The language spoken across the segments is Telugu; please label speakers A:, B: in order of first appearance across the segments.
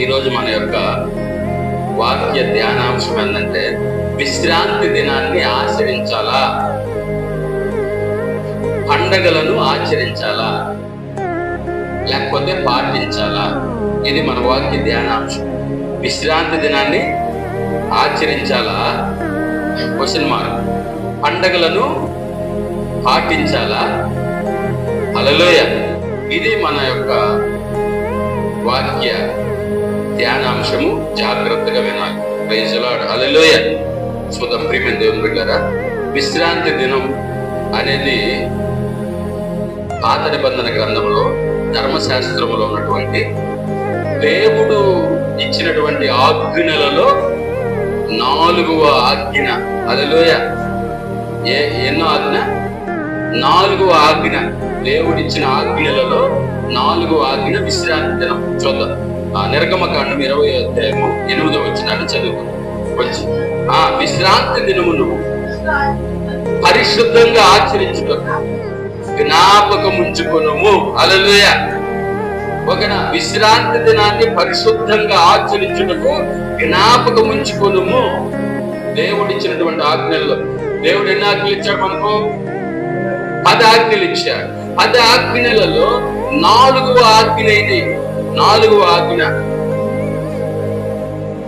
A: ఈరోజు మన యొక్క వాక్య ధ్యానాంశం ఏంటంటే, విశ్రాంతి దినాన్ని ఆచరించాలా, పండగలను ఆచరించాలా, లేకపోతే పాటించాలా? ఇది మన వాక్య ధ్యానాంశం. విశ్రాంతి దినాన్ని ఆచరించాలా, క్వశ్చన్ మార్క్. పండగలను పాటించాలా? హల్లెలూయ. ఇది మన యొక్క వాక్య ధ్యానాంశము. జాగ్రత్తగా వినాలి. Praise the lord. హల్లెలూయ. చూద్దాం ప్రియమైన దేవుని బిడ్డలారా, విశ్రాంతి దినం అనేది పాత నిబంధన గ్రంథంలో ధర్మశాస్త్రములో ఉన్నటువంటి దేవుడు ఇచ్చినటువంటి ఆజ్ఞలలో 4వ ఆజ్ఞ. హల్లెలూయ. ఎన్నో ఆజ్ఞ? 4వ ఆజ్ఞ. దేవుడిచ్చిన ఆజ్ఞలలో 4వ ఆజ్ఞ విశ్రాంతి దినం. చూద్దాం. నిర్గమకాండం 20వ అధ్యాయము 8వ వచనాన్ని చదువుకుందాం. విశ్రాంతి దినమును పరిశుద్ధంగా ఆచరించుటకు జ్ఞాపకం ఉంచుకొనుము. హల్లెలూయ. ఓకేనా? విశ్రాంతి దినాన్ని పరిశుద్ధంగా ఆచరించుటకు జ్ఞాపకం ఉంచుకొనుము. దేవుడు ఇచ్చినటువంటి ఆజ్ఞల్లో, దేవుడు ఎన్ని ఆజ్ఞలు ఇచ్చాడు మనకు? 10 ఆజ్ఞలు ఇచ్చాడు. 10 ఆజ్ఞలలో 4వ ఆజ్ఞ ఇది. 4వ ఆజ్ఞ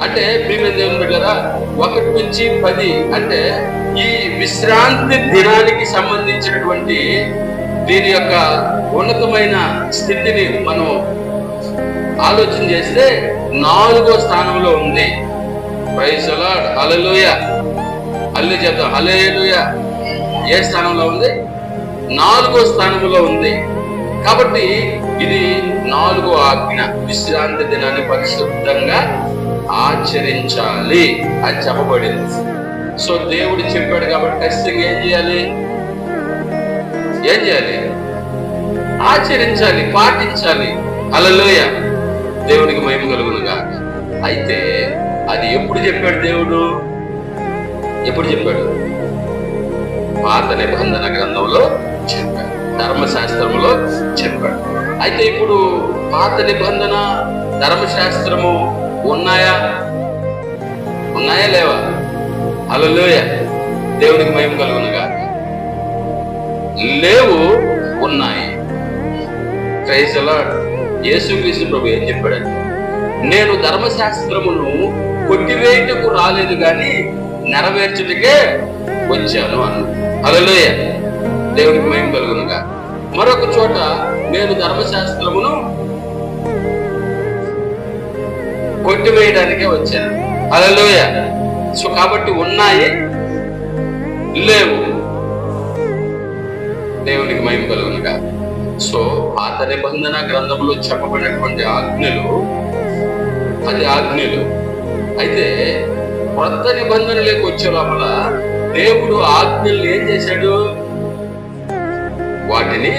A: అంటే ప్రియమైన దేవుని బిడ్డలారా, 1 నుంచి 10 అంటే ఈ విశ్రాంతి దినానికి సంబంధించినటువంటి దీని యొక్క ఉన్నతమైన స్థితిని మనం ఆలోచన చేస్తే 4వ స్థానంలో ఉంది. Praise the lord. Hallelujah. Hallelujah చెప్తాం. హల్లెలూయా. ఏ స్థానంలో ఉంది? 4వ స్థానంలో ఉంది. కాబట్టి ఇది 4వ ఆజ్ఞ. విశ్రాంతి దినాన్ని పరిశుద్ధంగా ఆచరించాలి అని చెప్పబడింది. సో దేవుడు చెప్పాడు కాబట్టి ఖచ్చితంగా ఏం చేయాలి? ఆచరించాలి, పాటించాలి. హల్లెలూయ. దేవునికి మహిమ కలుగునుగా. అయితే అది ఎప్పుడు చెప్పాడు దేవుడు? ఎప్పుడు చెప్పాడు? పాత నిబంధన గ్రంథంలో చెప్పాడు, ధర్మశాస్త్రంలో చెప్పాడు. అయితే ఇప్పుడు పాత నిబంధన ధర్మశాస్త్రము ఉన్నాయా లేవా? హల్లెలూయ. దేవునికి మహిమ కలుగునుగా. లేవు, ఉన్నాయి. Praise the lord. యేసుక్రీస్తు ప్రభు ఏం చెప్పాడంటే, నేను ధర్మశాస్త్రమును కొట్టివేయటకు రాలేదు కానీ నెరవేర్చుటకే వచ్చాను అన్నాడు. హల్లెలూయ. దేవునికి మహిమ కలుగునుగా. మరొక చోట, నేను ధర్మశాస్త్రమును కొట్టివేయడానికే వచ్చాను. హల్లెలూయ. సో కాబట్టి ఉన్నాయి, లేవు. దేవునికి మహిమ కలుగునుగా. సో పాత నిబంధన గ్రంథంలో చెప్పబడినటువంటి ఆజ్ఞలు 10 ఆజ్ఞలు. అయితే కొత్త నిబంధనలోకి వచ్చే లోపల దేవుడు ఆజ్ఞలు ఏం చేశాడు? వాటిని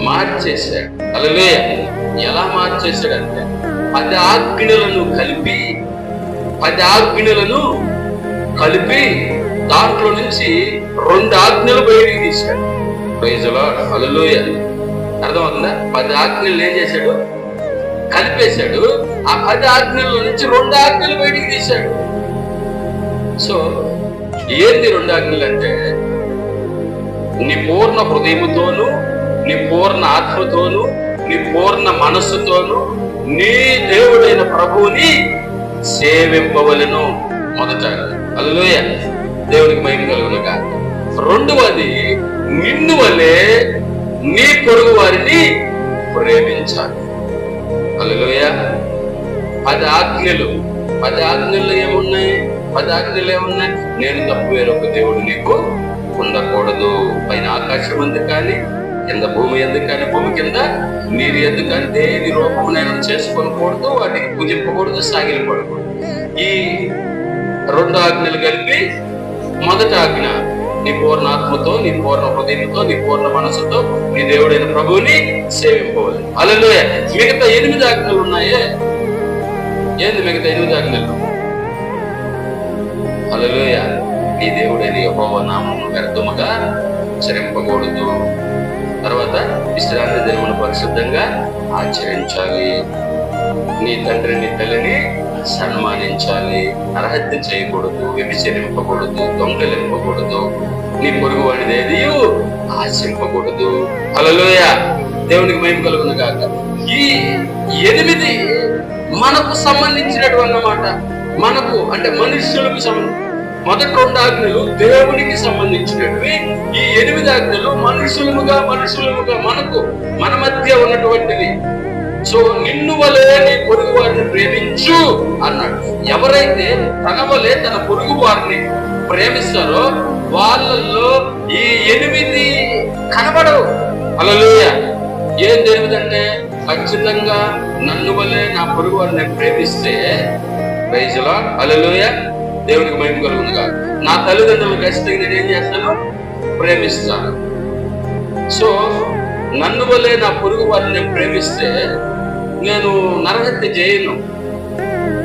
A: మార్చేశాడు. హల్లెలూయ. ఎలా మార్చేశాడంటే, 10 ఆజ్ఞలను కలిపి దాంట్లో నుంచి 2 ఆజ్ఞలు బయటికి తీశాడు. Praise the lord. హల్లెలూయ. అర్థమవుతుందా? 10 ఆజ్ఞలు ఏం చేశాడు? కలిపేశాడు. ఆ 10 ఆజ్ఞల్లో నుంచి 2 ఆజ్ఞలు బయటికి తీశాడు. సో ఏంది 2 ఆజ్ఞలు అంటే, నీ పూర్ణ హృదయముతోను, నీ పూర్ణ ఆత్మతోను, నీ పూర్ణ మనస్సుతోను నీ దేవుడైన ప్రభువుని సేవింపవలెను. మొదట. హల్లెలూయ. దేవునికి మహిమ కలుగునుగా. 2వది, నిన్ను వలె నీ పొరుగు వారిని ప్రేమించాలి. హల్లెలూయ. 10 ఆజ్ఞలు. 10 ఆజ్ఞలు ఏమున్నాయి? నేను తప్ప వేరొక దేవుడు నీకు ఉండకూడదు. పైన ఆకాశం ఎందుకు కానీ, కింద భూమి ఎందుకు కానీ, భూమి కింద నీరు ఎందుకు కానీ దేని రూపమునైనా చేసుకోకూడదు, వాటికి పూజింపకూడదు, సాగిలపడకూడదు. ఈ 2 ఆజ్ఞలు కలిపి మొదటి ఆజ్ఞ, నీ పూర్ణ ఆత్మతో, నీ పూర్ణ హృదయంతో, నీ పూర్ణ మనసుతో నీ దేవుడైన ప్రభువుని సేవింపవాలి. హల్లెలూయా. మిగతా 8 ఆజ్ఞలు ఉన్నాయే. ఏంది మిగతా 8 ఆజ్ఞలు? హల్లెలూయా. నీ దేవుడైన యెహోవా నామమును వ్యర్థముగా ఉచ్చరింపకూడదు. తర్వాత విశ్రాంతి దినమును పరిశుద్ధంగా ఆచరించాలి. నీ తండ్రిని తల్లిని సన్మానించాలి. నరహత్య చేయకూడదు, వ్యభిచరింపకూడదు, దొంగలింపకూడదు, నీ పొరుగు వాడిది ఏది ఆశింపకూడదు. హల్లెలూయా, దేవునికి మహిమ కలుగును గాక. ఈ 8 మనకు సంబంధించినటువంటి అన్నమాట. మనకు అంటే మనుష్యులకు మొదటి 2 ఆజ్ఞలు దేవునికి సంబంధించినవి. ఈ 8 ఆజ్ఞలు మనుషులముగా మనకు మన మధ్య ఉన్నటువంటివి. సో నిన్ను వలే నీ పొరుగు వారిని ప్రేమించు అన్నాడు. ఎవరైతే తన వలే తన పొరుగు వారిని ప్రేమిస్తారో వాళ్ళల్లో ఈ 8 కనబడవు. హల్లెలూయా. ఏం 8 అంటే ఖచ్చితంగా నన్ను వలే నా పొరుగు వారిని ప్రేమిస్తే, ప్రైజ్ లార్డ్, హల్లెలూయా, దేవునికి మహిమ కలుగునుగా. నా తల్లిదండ్రులు ఖచ్చితంగా నేను ఏం చేస్తాను? ప్రేమిస్తాను. సో నన్ను వలే నా పొరుగు వారిని ప్రేమిస్తే నేను నరహత్య చేయను,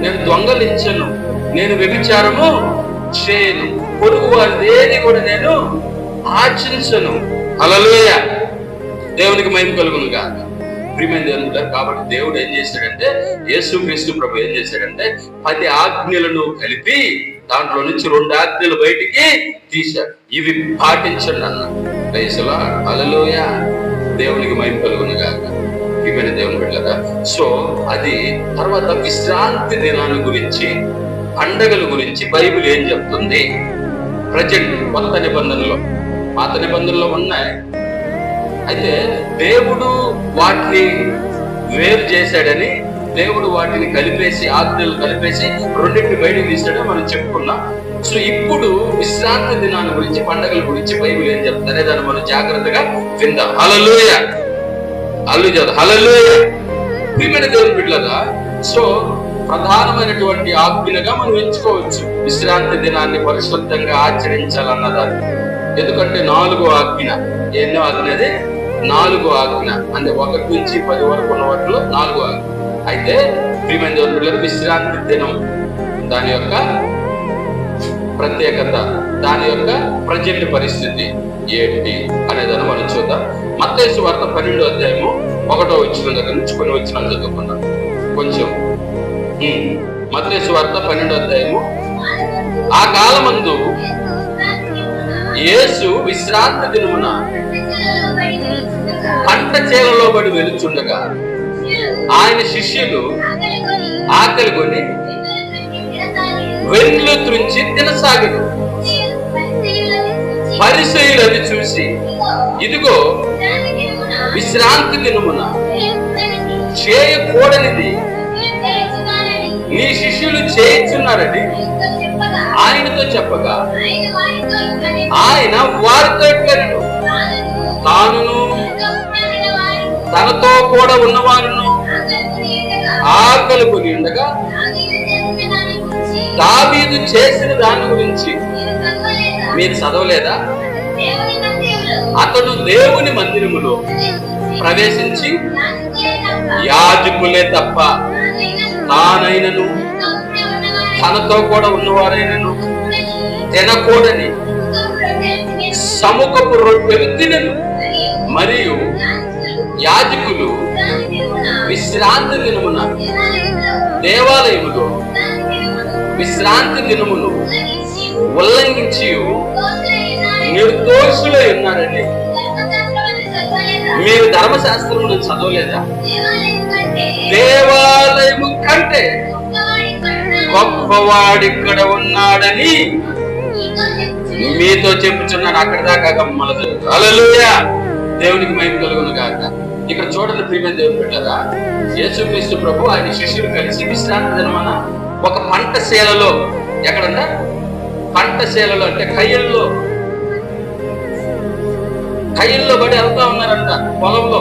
A: నేను దొంగలించను, నేను వ్యభిచారము చేయను, పొరుగు వారిది ఏది కూడా నేను ఆచరించను. హల్లెలూయా, దేవునికి మహిమ కలుగునుగా. ప్రియమైన దేవుని, కాబట్టి దేవుడు ఏం చేశాడంటే, యేసుక్రీస్తు ప్రభు ఏం చేశాడంటే 10 ఆజ్ఞలను కలిపి దాంట్లో నుంచి 2 ఆజ్ఞలు బయటికి తీశాడు. ఇవి పాటించండి అన్న. ప్రైజ్ లార్డ్, హల్లెలూయా, దేవునికి మహిమ కలుగునుగా. ప్రియమైన దేవుని బిడ్డలారా, సో అది తర్వాత విశ్రాంతి దినాల గురించి, పండగల గురించి బైబిల్ ఏం చెప్తుంది? ప్రజెంట్ కొత్త నిబంధనలో, పాత నిబంధనలో ఉన్నాయి. అయితే దేవుడు వాటిని వేరు చేశాడని, దేవుడు వాటిని కలిపేసి, ఆజ్ఞలు కలిపేసి 2 బయటకు తీసాడని మనం చెప్పుకున్నాం. సో ఇప్పుడు విశ్రాంతి దినాల గురించి, పండగల గురించి బైబిల్ ఏం చెప్తారే దాన్ని మనం జాగ్రత్తగా విందాం. హల్లెలూయా, హల్లెలూయా. ప్రియమైన దేవుని బిడ్డలారా, సో ప్రధానమైనటువంటి ఆజ్ఞలుగా మనం ఎంచుకోవచ్చు విశ్రాంతి దినాన్ని పరిశుద్ధంగా ఆచరించాలన్నదాన్ని. ఎందుకంటే 4వ ఆజ్ఞ, ఎన్నో ఆజ్ఞ? అది 4వ ఆజ్ఞ. అంటే 1 నుంచి 10 వరకు ఉన్న వాటిలో 4వ ఆజ్ఞ. అయితే ప్రియమైన దేవుని బిడ్డలారా, విశ్రాంతి దినం దాని యొక్క ప్రత్యేకత, దాని యొక్క ప్రజెంట్ పరిస్థితి ఏంటి అనేదాన్ని మనం చూద్దాం. మత్తయి సువార్త 12వ అధ్యాయము 1వ వచనం దగ్గర నుంచి కొన్ని వచనాలు చదువుకున్నాం కొంచెం. మత్తయి సువార్త 12వ అధ్యాయము. ఆ కాలమందు యేసు విశ్రాంతి దినమున పంట చేలలో పడి వెలుచుండగా ఆయన శిష్యులు ఆకలి కొని వెన్నులు త్రుంచి తినసాగిన. పరిసయ్యులు అది చూసి, ఇదిగో విశ్రాంతి దినమున చేయకూడనిది నీ శిష్యులు చేయించున్నారని ఆయనతో చెప్పగా, ఆయన వారితో ఇట్లనెను, తానును తనతో కూడా ఉన్నవారును ఆకలి కొని ఉండగా దావీదు చేసిన దాని గురించి మీరు చదవలేదా? అతడు దేవుని మందిరములో ప్రవేశించి యాజకులే తప్ప తానైనను తనతో కూడా ఉన్నవారైనను తినకూడని సముఖపు రొట్టెలు తినను. మరియు యాజకులు విశ్రాంతి దినమున దేవాలయములో విశ్రాంతి దినమును ఉల్లంఘించి నిర్దోషులై ఉన్నారని మీరు ధర్మశాస్త్రమును చదవలేదా? దేవాలయము కంటే గొప్పవాడిక్కడ ఉన్నాడని మీతో చెప్పుచున్నాను. అక్కడ దాకా గమ్మలదు. హల్లెలూయా, దేవునికి మహిమ కలుగును గాక. ఇక్కడ చూడండి ప్రియమైన దేవుని బిడ్డలారా, యేసుక్రీస్తు ప్రభు ఆయన శిష్యులు కలిసి విశ్రాంతి దినమున ఒక పంటశీలలో, ఎక్కడంట? పంటశీలలో అంటే కయ్యల్లో పడి వెళ్తా ఉన్నారంట పొలంలో.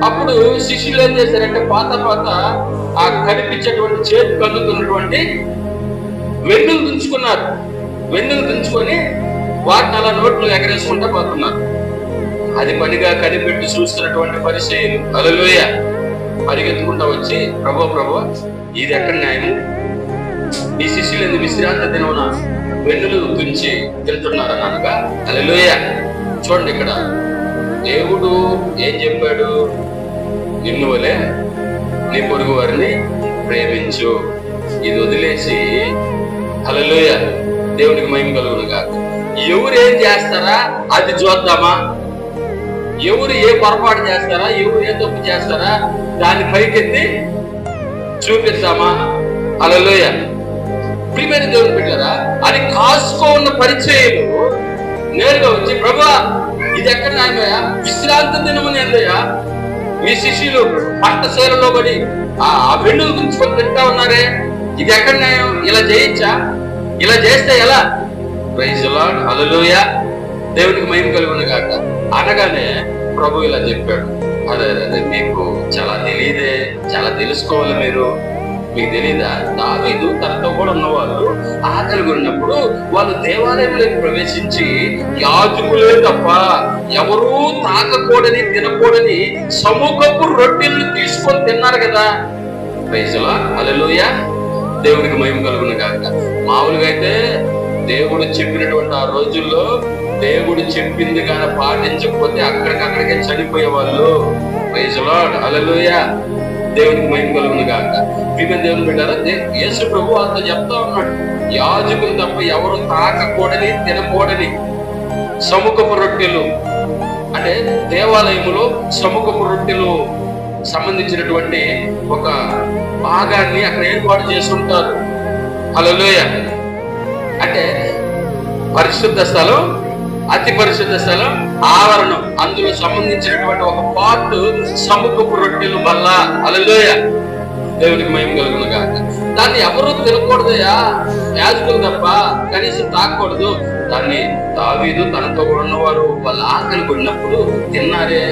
A: అప్పుడు శిష్యులు ఏం చేశారంటే పాత ఆ కనిపించేటువంటి చేతికి అందుతున్నటువంటి వెన్నులు దించుకున్నారు. వెన్నులు దించుకొని వాటిని అలా నోట్లు ఎగరేసుకుంటూ పోతున్నారు. అది పనిగా కనిపెట్టి చూస్తున్నటువంటి పరిచయులు, హల్లెలూయా, పరిగెత్తుకుంటా వచ్చి, ప్రభు ఇది ఎక్కడ న్యాయము? ఈ శిష్యులు ఎందుకు విశ్రాంతి దినమున వెన్నులు దించి తింటున్నారని అనగా, హల్లెలూయా. చూడండి, ఇక్కడ దేవుడు ఏం చెప్పాడు? నిన్ను వలె నీ పొరుగు వారిని ప్రేమించు. ఇది వదిలేసి హల్లెలూయా దేవునికి మహిమ కలుగునుగా. ఎవరు ఏం చేస్తారా అది చూద్దామా, ఎవరు ఏ పొరపాటు చేస్తారా, ఎవరు ఏ తప్పు చేస్తారా దాన్ని పైకెత్తి చూపిస్తామా? హల్లెలూయా. ప్రియమైన దేవుని బిడ్డలారా, అది కాసుకో ఉన్న పరిచయులు నేరుగా వచ్చి, ప్రభువా ఇది ఎక్కడ న్యాయమయ్యా, విశ్రాంతి దినమని ఏందయ్యా, మీ శిష్యులు పట్టశీలలో పడి ఆ వెన్నులు గుంచుకొని తింటా ఉన్నారే, ఇది ఎక్కడ న్యాయం, ఇలా చేయొచ్చా, ఇలా చేస్తే ఎలా? ప్రైజ్ ది లార్డ్, హల్లెలూయా, దేవునికి మహిమ కలుగును గాక. అనగానే ప్రభు ఇలా చెప్పాడు, అదే మీకు చాలా తెలియదే, చాలా తెలుసుకోవాలి మీరు, మీకు తెలీదా? దావీదు తనతో కూడా ఉన్నవాళ్ళు ఆకలి కొన్నప్పుడు వాళ్ళు దేవాలయంలోకి ప్రవేశించి యాజకులే తప్ప ఎవరూ తాకకూడని తినకూడని సముఖపు రొట్టెలను తీసుకొని తిన్నారు కదా. ప్రైజ్ ది లార్డ్, హల్లెలూయా, దేవునికి మహిమ కలుగును గాక. మామూలుగా అయితే దేవుడు చెప్పినటువంటి ఆ రోజుల్లో దేవుడు చెప్పింది కానీ పాటించకపోతే అక్కడికక్కడికే చనిపోయేవాళ్ళు. ప్రైజ్ ది లార్డ్, హల్లెలూయా, దేవునికి మహిమ కలుగును గాక. ప్రియమైన దేవుని బిడ్డలారా, యేసు ప్రభు అంత చెప్తా ఉన్నాడు, యాజకులు తప్ప ఎవరు తాకకూడని తినకూడని సముఖపు రొట్టెలు, అంటే దేవాలయములో సముఖపు రొట్టెలు సంబంధించినటువంటి ఒక భాగాన్ని అక్కడ ఏర్పాటు చేసి ఉంటారు. హల్లెలూయా. అంటే పరిశుద్ధ స్థలం, అతి పరిశుద్ధ స్థలం, ఆవరణం, అందులో సంబంధించినటువంటి ఒక పార్ట్ సముఖపు రొట్టెలు బల్ల. హల్లెలూయా, దేవునికి మహిమ కలుగును గాక. దాన్ని ఎవరు తినకూడదయా, యాజకులు తప్ప, కనీసం తాకూడదు. దాన్ని దావీదు తనతో కూడా ఉన్నవారు వాళ్ళ ఆకలి కొన్నప్పుడు తిన్నారే,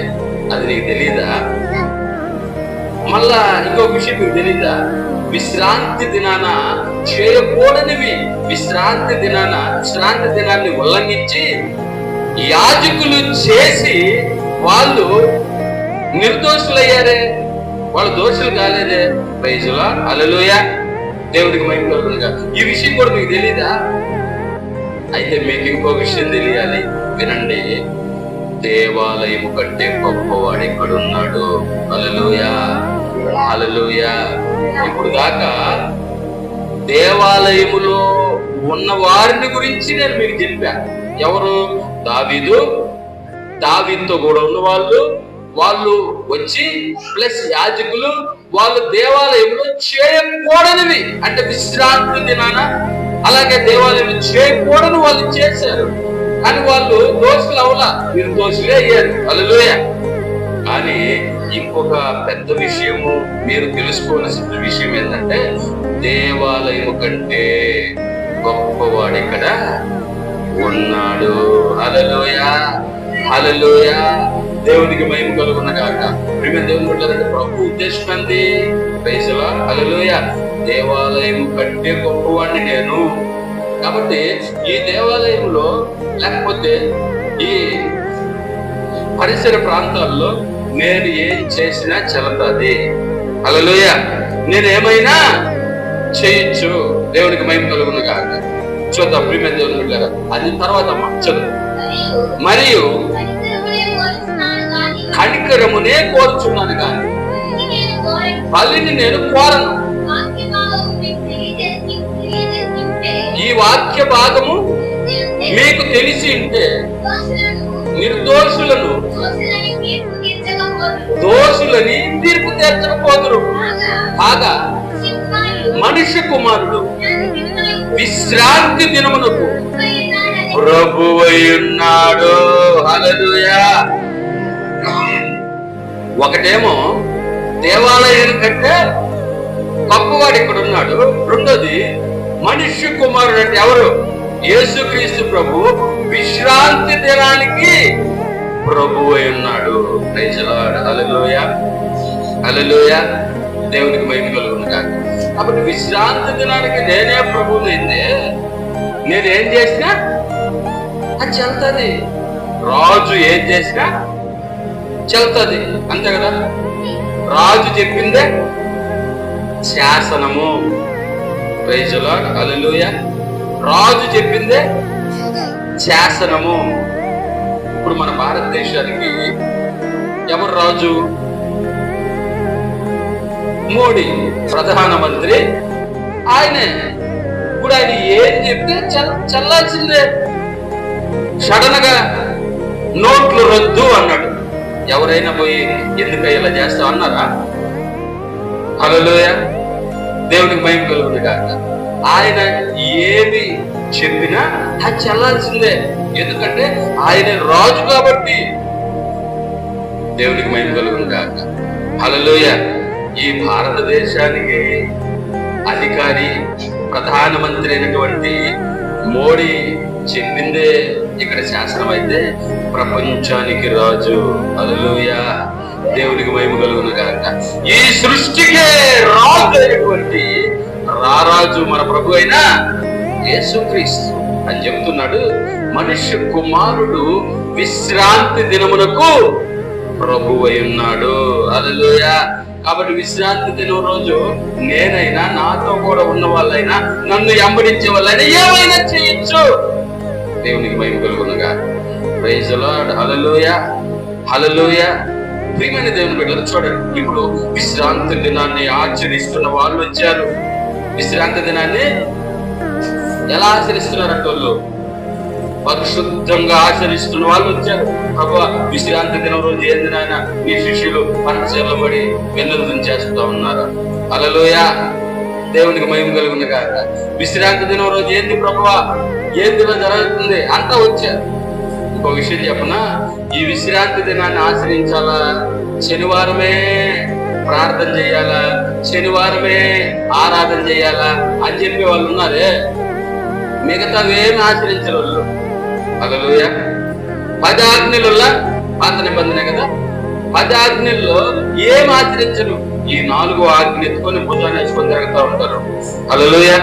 A: అది నీకు తెలీదా? మళ్ళా ఇంకో విషయం మీకు తెలీదా? విశ్రాంతి దినాన చేయకూడనివి, విశ్రాంతి దినాన్ని ఉల్లంఘించి యాజకులు చేసి వాళ్ళు నిర్దోషులయ్యారే, వాళ్ళు దోషులు కాలేదే. ప్రైజ్ ది లార్డ్, హల్లెలూయా, దేవుడికి మహిమ కలుగునుగా. ఈ విషయం కూడా మీకు తెలీదా? అయితే మీకు ఇంకో విషయం తెలియాలి, వినండి. దేవాలయము కంటే గొప్పవాడు ఎక్కడున్నాడు? హల్లెలూయా, హల్లెలూయా. ఇప్పుడు దాకా దేవాలయములో ఉన్న వారిని గురించి నేను మీకు చెప్పాను. ఎవరు? దావీదుతో కూడా ఉన్న వాళ్ళు వచ్చి ప్లస్ యాజకులు, వాళ్ళు దేవాలయంలో చేయకూడనివి, అంటే విశ్రాంతి దినాన అలాగే దేవాలయంలో చేయకూడని వాళ్ళు చేశారు. కానీ వాళ్ళు దోషులు అవలా, మీరు దోషులే అయ్యారు. హల్లెలూయా. కానీ ఇంకొక పెద్ద విషయము మీరు తెలుసుకోవాల్సిన విషయం ఏంటంటే, దేవాలయము కంటే గొప్పవాడు ఇక్కడ ఉన్నాడు. హల్లెలూయా, హల్లెలూయా, దేవునికి మహిమ కలుగును గాక. ప్రియమైన దేవుని బిడ్డలారా, ప్రభు ఉద్దేశం ఏంది? ప్రైజ్ ది లార్డ్, హల్లెలూయా, దేవాలయం కంటే గొప్పవాడిని నేను. కాబట్టి ఈ దేవాలయంలో లేకపోతే ఈ పరిసర ప్రాంతాల్లో నేను ఏం చేసినా చెల్లుతుంది. హల్లెలూయా, నేను ఏమైనా చేయొచ్చు. దేవునికి మహిమ కలుగును గాక. చూద్దాం ప్రియమైన దేవుని బిడ్డలారా, అది తర్వాత చదువు. మరియు కనికరమునే కోరుచున్నాను కానీ బలిని నేను కోరను. ఈ వాక్య భాగము మీకు తెలిసి ఉంటే నిర్దోషులను దోషులని తీర్పు తీర్చకపోదురు. కాగా మనుష్య కుమారుడు విశ్రాంతి దినమునకు ప్రభువై ఉన్నాడు. హల్లెలూయా. ఒకటేమో దేవాలయం కంటే గొప్పవాడు ఇక్కడ ఉన్నాడు. రెండోది మనుష్య కుమారుడు అంటే ఎవరు? యేసుక్రీస్తు ప్రభు విశ్రాంతి దినానికి ప్రభువై ఉన్నాడు. Praise the lord, hallelujah, hallelujah, దేవునికి మహిమ కలుగును గాక. కాబట్టి విశ్రాంతి దినానికి నేనే ప్రభువునైతే నేనేం చేసినా అది చెల్తుంది. రాజు ఏం చేసినా చెల్తుంది, అంతే కదా. రాజు చెప్పిందే శాసనము. ప్రైజ్ ది లార్డ్, హల్లెలూయా, రాజు చెప్పిందే శాసనము. ఇప్పుడు మన భారతదేశానికి ఎవరు రాజు? మోడీ ప్రధానమంత్రి ఆయనే. ఇప్పుడు ఆయన ఏం చెప్తే చల్లాల్సిందే. సడన్ గా నోట్లు రద్దు అన్నాడు. ఎవరైనా పోయి ఎందుకు ఇలా చేస్తాం అన్నారా? హల్లెలూయా, దేవునికి మహిమ కలుగును గాక. ఆయన ఏమి చెప్పినా అది చల్లాల్సిందే, ఎందుకంటే ఆయన రాజు కాబట్టి. దేవునికి మహిమ కలుగును గాక. హల్లెలూయా. ఈ భారతదేశానికి అధికారి ప్రధానమంత్రి అయినటువంటి మోడీ చెప్పిందే ఇక్కడ శాసనం అయితే ప్రపంచానికి రాజు. హల్లెలూయా, దేవునికి మహిమ కలుగును గాక. ఈ సృష్టికే రాజు అయినటువంటి రారాజు మన ప్రభు అయిన యేసుక్రీస్తు అని చెప్తున్నాడు. మనుష్య కుమారుడు విశ్రాంతి దినమునకు ప్రభు అయి ఉన్నాడు. హల్లెలూయా. కాబట్టి విశ్రాంతి దినం రోజు నేనైనా, నాతో కూడా ఉన్న వాళ్ళైనా, నన్ను వెంబడించే వాళ్ళైనా ఏమైనా చేయొచ్చు. దేవునికి మహిమ కలుగునుగా. Praise the lord. Hallelujah, hallelujah. ప్రియమైన దేవుని బిడ్డలు చూడండి, ఇప్పుడు విశ్రాంతి దినాన్ని ఆచరిస్తున్న వాళ్ళు వచ్చారు. విశ్రాంతి దినాన్ని ఎలా ఆచరిస్తున్నారంటే వాళ్ళు పరిశుద్ధంగా ఆచరిస్తున్న వాళ్ళు వచ్చారు. ప్రభువా, విశ్రాంతి దినం రోజు ఏంది నాయన మీ శిష్యులు పంటచేర్ల పడి వెన్నులు చేస్తూ ఉన్నారు. హల్లెలూయా, దేవునికి మహిమ కలుగును గాక. విశ్రాంతి దినం రోజు ఏంది ప్రభువా, ఏంది జరుగుతుంది అంతా వచ్చారు. ఇంకో విషయం చెప్పనా, ఈ విశ్రాంతి దినాన్ని ఆచరించాలా, శనివారమే ప్రార్థన చేయాలా, శనివారమే ఆరాధన చేయాలా అని చెప్పే వాళ్ళు ఉన్నారే, మిగతావేమి ఆచరించరు వాళ్ళు. హల్లెలూయా. 10 ఆజ్ఞలలో పాత నిబంధనే కదా, 10 ఆజ్ఞల్లో ఏం ఆచరించరు. ఈ 4వ ఆజ్ఞ ఎత్తుకొని భుజాన్ని వేసుకొని తిరుగుతూ ఉంటారు. హల్లెలూయా.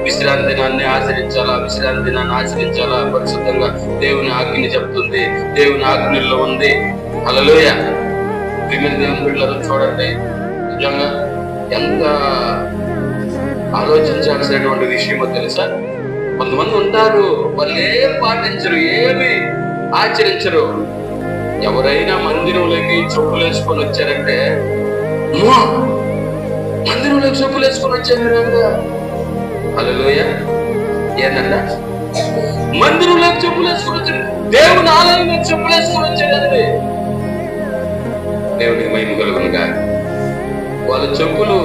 A: విశ్రాంతి దినాన్ని ఆచరించాలా, విశ్రాంతి దినాన్ని ఆచరించాలా, పరిశుద్ధంగా దేవుని ఆజ్ఞని చెప్తుంది, దేవుని ఆజ్ఞల్లో ఉంది. హల్లెలూయా. ప్రియమైన దేవుని బిడ్డలు చూడండి, నిజంగా ఎంత ఆలోచించాల్సినటువంటి విషయమో తెలుసా. కొంతమంది ఉంటారు, వాళ్ళు ఏం పాటించరు, ఏమి ఆచరించరు. ఎవరైనా మందిరంలోకి చెప్పులు వేసుకొని వచ్చారంటే, మందిరంలోకి చెప్పులు వేసుకొని వచ్చారు. హల్లెలూయా. ఏంటంట, మందిరంలోకి చెప్పులు వేసుకొని వచ్చారు, దేవుని ఆలయంలో చెప్పులు వేసుకొని వచ్చాడండి. దేవునికి మహిమ కలుగునుగా. వాళ్ళ చెప్పులు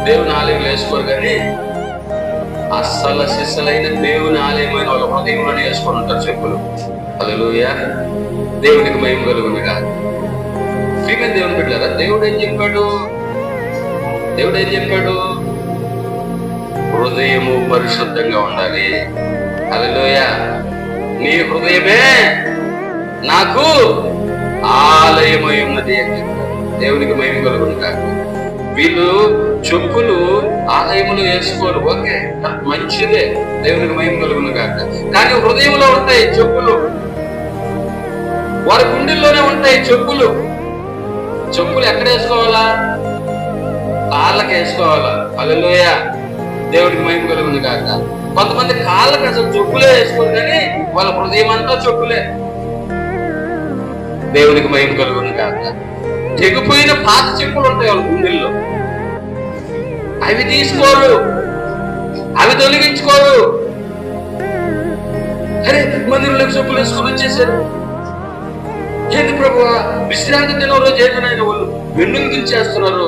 A: దేవుని ఆలయంలో వేసుకోరు, కానీ అస్సలు శిస్సలైన దేవుని ఆలయమైన వాళ్ళ హృదయంలోనే వేసుకొని ఉంటారు చెప్పులు. హల్లెలూయా, దేవునికి మహిమ కలుగునుగా. ప్రియమైన దేవుని బిడ్డలారా, దేవుడు ఏం చెప్పాడు? దేవుడు ఏం చెప్పాడు? హృదయము పరిశుద్ధంగా ఉండాలి. హల్లెలూయా. నీ హృదయమే నాకు ఆలయమై ఉన్నది అని చెప్పాడు. దేవునికి మహిమ కలుగునుగా. వీళ్ళు చెప్పులు ఆలయంలో వేసుకోరు, ఓకే, మంచిదే, దేవునికి మహిమ కలుగునుగా. కానీ హృదయంలో ఉంటాయి చెప్పులు, వారి గుండెల్లోనే ఉంటాయి చెప్పులు. చెప్పులు ఎక్కడ వేసుకోవాలా? కాళ్ళకి వేసుకోవాలా. హల్లెలూయా, దేవుడికి మహిమ కలుగునుగా. కొంతమంది కాళ్ళకి అసలు చెప్పులే వేసుకోరు, కానీ వాళ్ళ హృదయం అంతా చెప్పులే. దేవునికి మహిమ కలుగునుగా. తెగిపోయిన పాత చెప్పులు ఉంటాయి వాళ్ళ గుండెల్లో, అవి తీసుకోరు, అవి తొలగించుకోరు. అరే, మందిరంలోకి చెప్పులు వేసుకొని వచ్చేసారు. ఏంది ప్రభువా, విశ్రాంతి దినం రోజు ఏంటనైనా వాళ్ళు వెన్నులు దించేస్తున్నారు,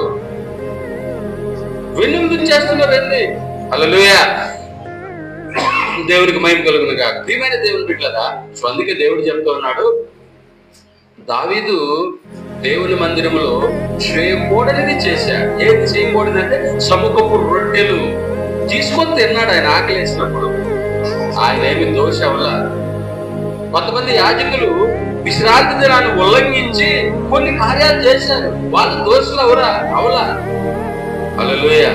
A: వెన్నులు దించేస్తున్నారు ఏంది? హల్లెలూయా, దేవునికి మహిమ కలుగునుగా. ప్రియమైన దేవుని బిడ్డలారా, అందుకే దేవుడు చెప్తూ ఉన్నాడు, దావీదు దేవుని మందిరంలో చేయకూడనిది చేశాడు. ఏది చేయకూడదంటే సముఖపు రొట్టెలు తీసుకొని తిన్నాడు. ఆయన ఆకలి వేసినప్పుడు ఆయన ఏమి దోష అవలా. కొంతమంది యాజకులు విశ్రాంతి దినాన్ని ఉల్లంఘించి కొన్ని కార్యాలు చేశారు, వాళ్ళు దోషులు అవలా. హల్లెలూయా.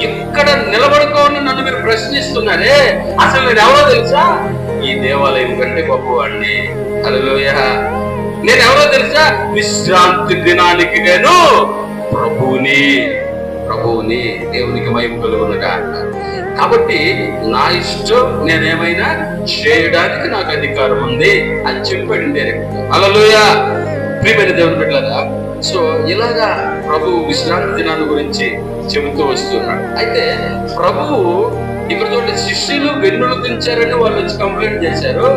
A: ఇక్కడ నిలబడుకోని నన్ను మీరు ప్రశ్నిస్తున్నారే, అసలు నేను ఎవరో తెలుసా? ఈ దేవాలయం కంటే గొప్పవాడిని. హల్లెలూయా. నేను ఎవరో తెలుసా? విశ్రాంతి దినానికి నేను ప్రభువుని. దేవునికి మహిమ కలుగునుగా. కాబట్టి నా ఇష్టం నేనేమైనా చేయడానికి నాకు అధికారం ఉంది అని చెప్పాడు డైరెక్ట్. హల్లెలూయా. ప్రియమైన దేవుని బిడ్డలారా, సో ఇలాగా ప్రభు విశ్రాంతి దినాన్ని గురించి చెబుతూ వస్తున్నాడు. అయితే ప్రభువు ఇక్కడ చూడండి, శిష్యులు వెన్నులు దించారని వాళ్ళు వచ్చి కంప్లైంట్ చేశారు.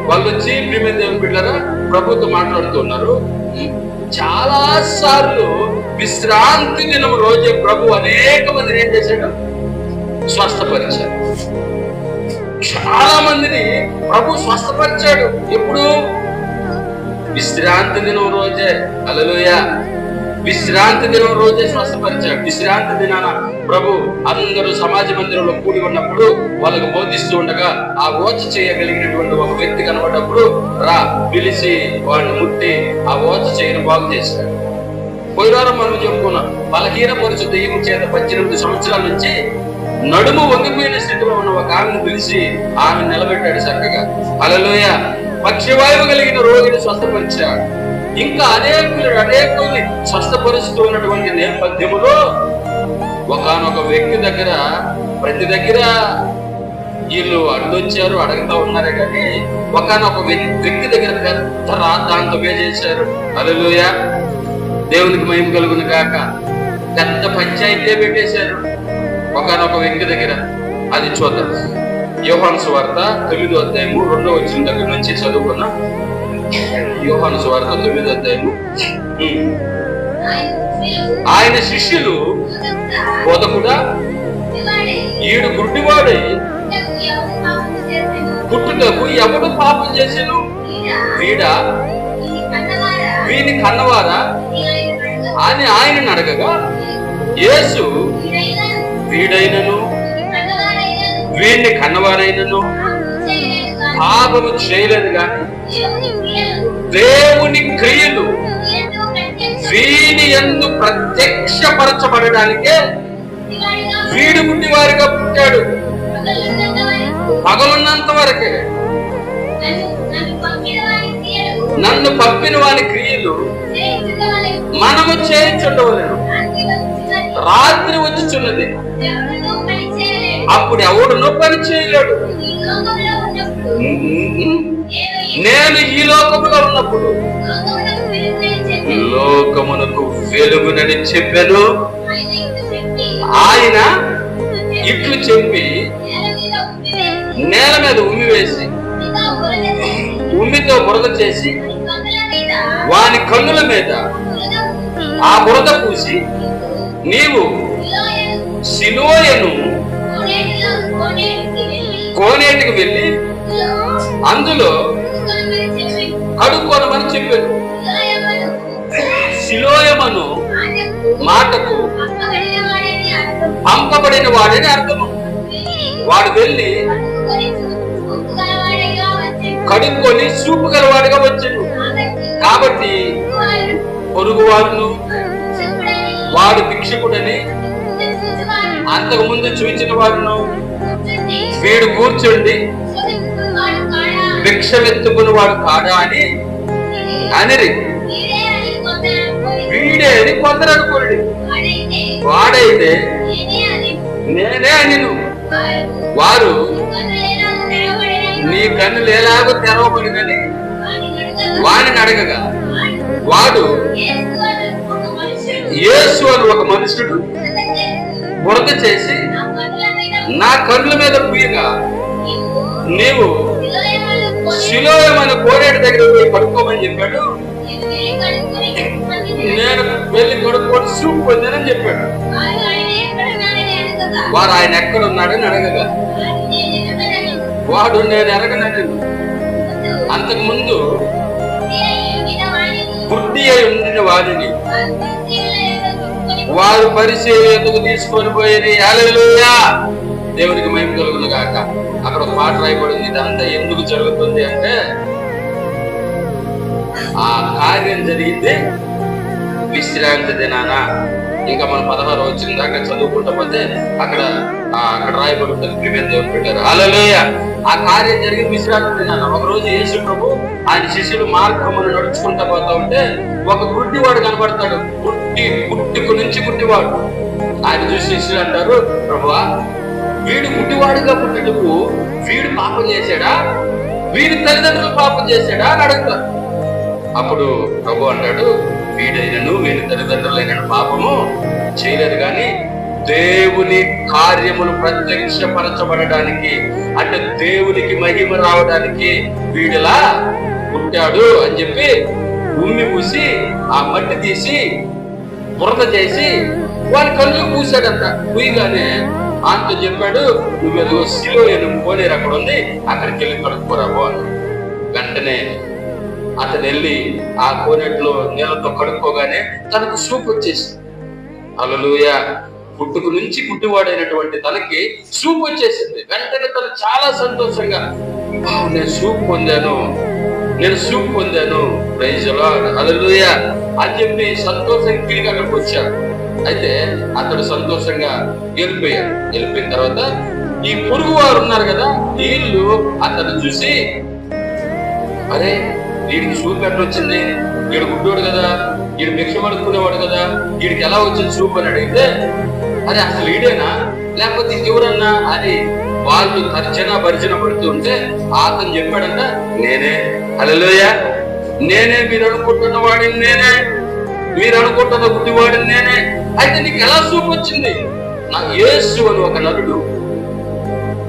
A: వాళ్ళు వచ్చి ప్రియమైన దేవుని బిడ్డలారా ప్రభుతో మాట్లాడుతున్నారు. చాలా సార్లు విశ్రాంతి దినం రోజే ప్రభు అనేక మందిని ఏం చేశాడు? స్వస్థపరిచాడు. చాలా మందిని ప్రభు స్వస్థపరిచాడు. ఎప్పుడు? విశ్రాంతి దినం రోజే. హల్లెలూయా. విశ్రాంతి దినం రోజే స్వస్థపరిచాడు. విశ్రాంతి దినాన ప్రభు అందరూ సమాజ మందిరంలో కూడి ఉన్నప్పుడు వాళ్ళకు బోధిస్తూ ఉండగా ఆ ఓచ చేయగలిగినటువంటి ఒక వ్యక్తి కనబడ్డప్పుడు పిలిచి వాడిని ముట్టి ఆ ఓచ చేయను బాగు చేశాడు. పోయివారం మనం చెప్పుకున్నాం, బలహీన పరుచు దెయ్యం చేత 18 సంవత్సరాల నుంచి నడుము వంగిపోయిన స్థితిలో ఉన్న ఒక ఆమెను పిలిచి ఆమె నిలబెట్టాడు చక్కగా. హల్లెలూయా. పక్షవాయువు కలిగిన రోగిని స్వస్థపరిచాడు. ఇంకా అనేకుల్ని స్వస్థపరుస్తూ ఉన్నటువంటి నేపథ్యములో ఒకానొక వ్యక్తి దగ్గర, ప్రతి దగ్గర వీళ్ళు అడ్డొచ్చారు, అడగతా ఉన్నారే కానీ ఒకానొక వ్యక్తి దగ్గర పెద్ద రాద్ధాంతం చేశారు. హల్లెలూయా. దేవునికి మహిమ కలుగును గాక. పెద్ద పంచాయతీ పెట్టేశారు ఒకానొక వ్యక్తి దగ్గర. అది చూద్దాం. యోహాను సువార్త 9వ అధ్యాయము 2వ వచనం దగ్గర నుంచి చదువుకున్నా. యోహాను సువార్త 9వ అధ్యాయము. ఆయన శిష్యులు, బోధకుడా, ఈడు గుడ్డివాడై పుట్టుటకు ఎవడు పాపం చేసెను? వీడా, వీని కన్నవారా అని ఆయనను అడగగా, యేసు వీడైనను వీడిని కన్నవారైనను పాపము చేయలేదు గాని దేవుని క్రియలు వీని యందు ప్రత్యక్షపరచబడడానికే వీడు గుడ్డివారిగా పుట్టాడు. పగలున్నంత వరకే నన్ను పంపిన వాని క్రియలు మనము చేయించుండవలేను. రాత్రి వచ్చుచున్నది, అప్పుడు ఎవడునో పని చేయలేడు. నేను ఈ లోకములో ఉన్నప్పుడు లోకమునకు వెలుగునని చెప్పాను. ఆయన ఇట్లు చెప్పి నేల మీద ఉమ్మివేసి ఉమ్మితో బురద చేసి వాని కన్నుల మీద ఆ బురద పూసి, నీవు సిలోయను కోనేటికి వెళ్ళి అందులో కడుక్కోనమని చెప్పాడు. సిలోయమను మాటకు పంపబడిన వాడని అర్థము. వాడు వెళ్ళి కడుక్కొని చూపు గలవాడిగా వచ్చాడు. కాబట్టి పొరుగు వాడును వాడు భిక్షకుడని అంతకు ముందు చూచిన వాడును వీడు కూర్చోండి భిక్షమెత్తుకుని వాడు కాడా అని అనిరి. వీడే అని కొందరు అనుకోండి. వాడైతే నేనే అనిను. వారు నీ కన్నులు ఎలాగో తెరవబడినని వాడిని అడగగా, వాడు యేసు అని ఒక మనుషుడు బురద చేసి నా కన్నుల మీద పూయగా, నీవు సిలోయమని కోనేటి దగ్గర పోయి పడుకోమని చెప్పాడు. నేను వెళ్ళి కొడుకొని సూపు పొందానని చెప్పాడు. వారు ఆయన ఎక్కడున్నాడని అడగగా, వాడు నేను ఎరగనని. అంతకు ముందు బుద్ధి అయి ఉండిన వారిని వారు పరిచర్యకు తీసుకొని పోయేది. హల్లెలూయా. దేవునికి మహిమ కలుగును గాక. అక్కడ ఒక మాట రాయబడింది. ఇదంతా ఎందుకు జరుగుతుంది అంటే, ఆ కార్యం జరిగింది విశ్రాంతి దినాన. ఇంకా మనం 16 వచ్చిన దాకా చదువుకుంటా పోతే అక్కడ రాయబడి ఉంటుంది. ప్రియమైన దేవుని పెట్టారు. హల్లెలూయా. ఆ కార్యం జరిగింది విశ్రాంతి దినాన. ఒక రోజు యేసు ప్రభు ఆయన శిష్యులు మార్గమును నడుచుకుంటా పోతా ఉంటే ఒక గుడ్డివాడు కనబడతాడు. పుట్టుకు నుంచి గుడ్డివాడు. ఆయన చూసి శిష్యులు అంటారు, ప్రభువా, వీడు గుడ్డివాడుగా పుట్టుటకు వీడు పాపం చేశాడా, వీడి తల్లిదండ్రులు పాపం చేశాడా అని అడుగుతారు. అప్పుడు ప్రభు అంటాడు, వీడైనను వీని తల్లిదండ్రులైన పాపము చేయలేదు కానీ దేవుని కార్యములు ప్రత్యక్షపరచబడడానికి, అంటే దేవునికి మహిమ రావడానికి వీడిలా పుట్టాడు అని చెప్పి ఉమ్మి పూసి ఆ మట్టి తీసి బురద చేసి వాడి కళ్ళు పూసాడంట. పూయగానే ఆయనతో చెప్పాడు, నువ్వు ఏదో సిలువ పోలేరు అక్కడ ఉంది, అక్కడికి వెళ్ళి కడుక్కోరాబో అని. వెంటనే అతను వెళ్ళి ఆ కోనేట్లో నీళ్ళతో కడుక్కోగానే తనకు సూప్ వచ్చేసింది. హల్లెలూయా. పుట్టుకు నుంచి పుట్టివాడైనటువంటి తనకి సూప్ వచ్చేసింది. వెంటనే తను చాలా సంతోషంగా, నేను సూప్ పొందాను, ప్రైజ్ ది లార్డ్, హల్లెలూయా అని చెప్పి సంతోషంగా తిరిగి అక్కడికి వచ్చాడు. అయితే అతడు సంతోషంగా వెళ్ళిపోయిన తర్వాత ఈ పొరుగు వారు ఉన్నారు కదా, వీళ్ళు అతను చూసి, అరే వీడికి సూప్ ఎట్లా వచ్చింది, వీడు గుడ్డోడు కదా, వీడు భిక్ష పడుకునేవాడు కదా, వీడికి ఎలా వచ్చింది సూప్ అని అడిగితే, అరే అసలు ఈడేనా లేకపోతే ఇంకెవరన్నా అని వాళ్ళు భర్జన పడుతూ ఉంటే అతను చెప్పాడంట, నేనే. హల్లెలూయా. నేనే, మీరు అనుకుంటున్న వాడిని నేనే, మీరు అనుకుంటున్న గుడ్డివాడిని నేనే. అయితే నీకు ఎలా సూప్ వచ్చింది? నా యేసు అని ఒక నరుడు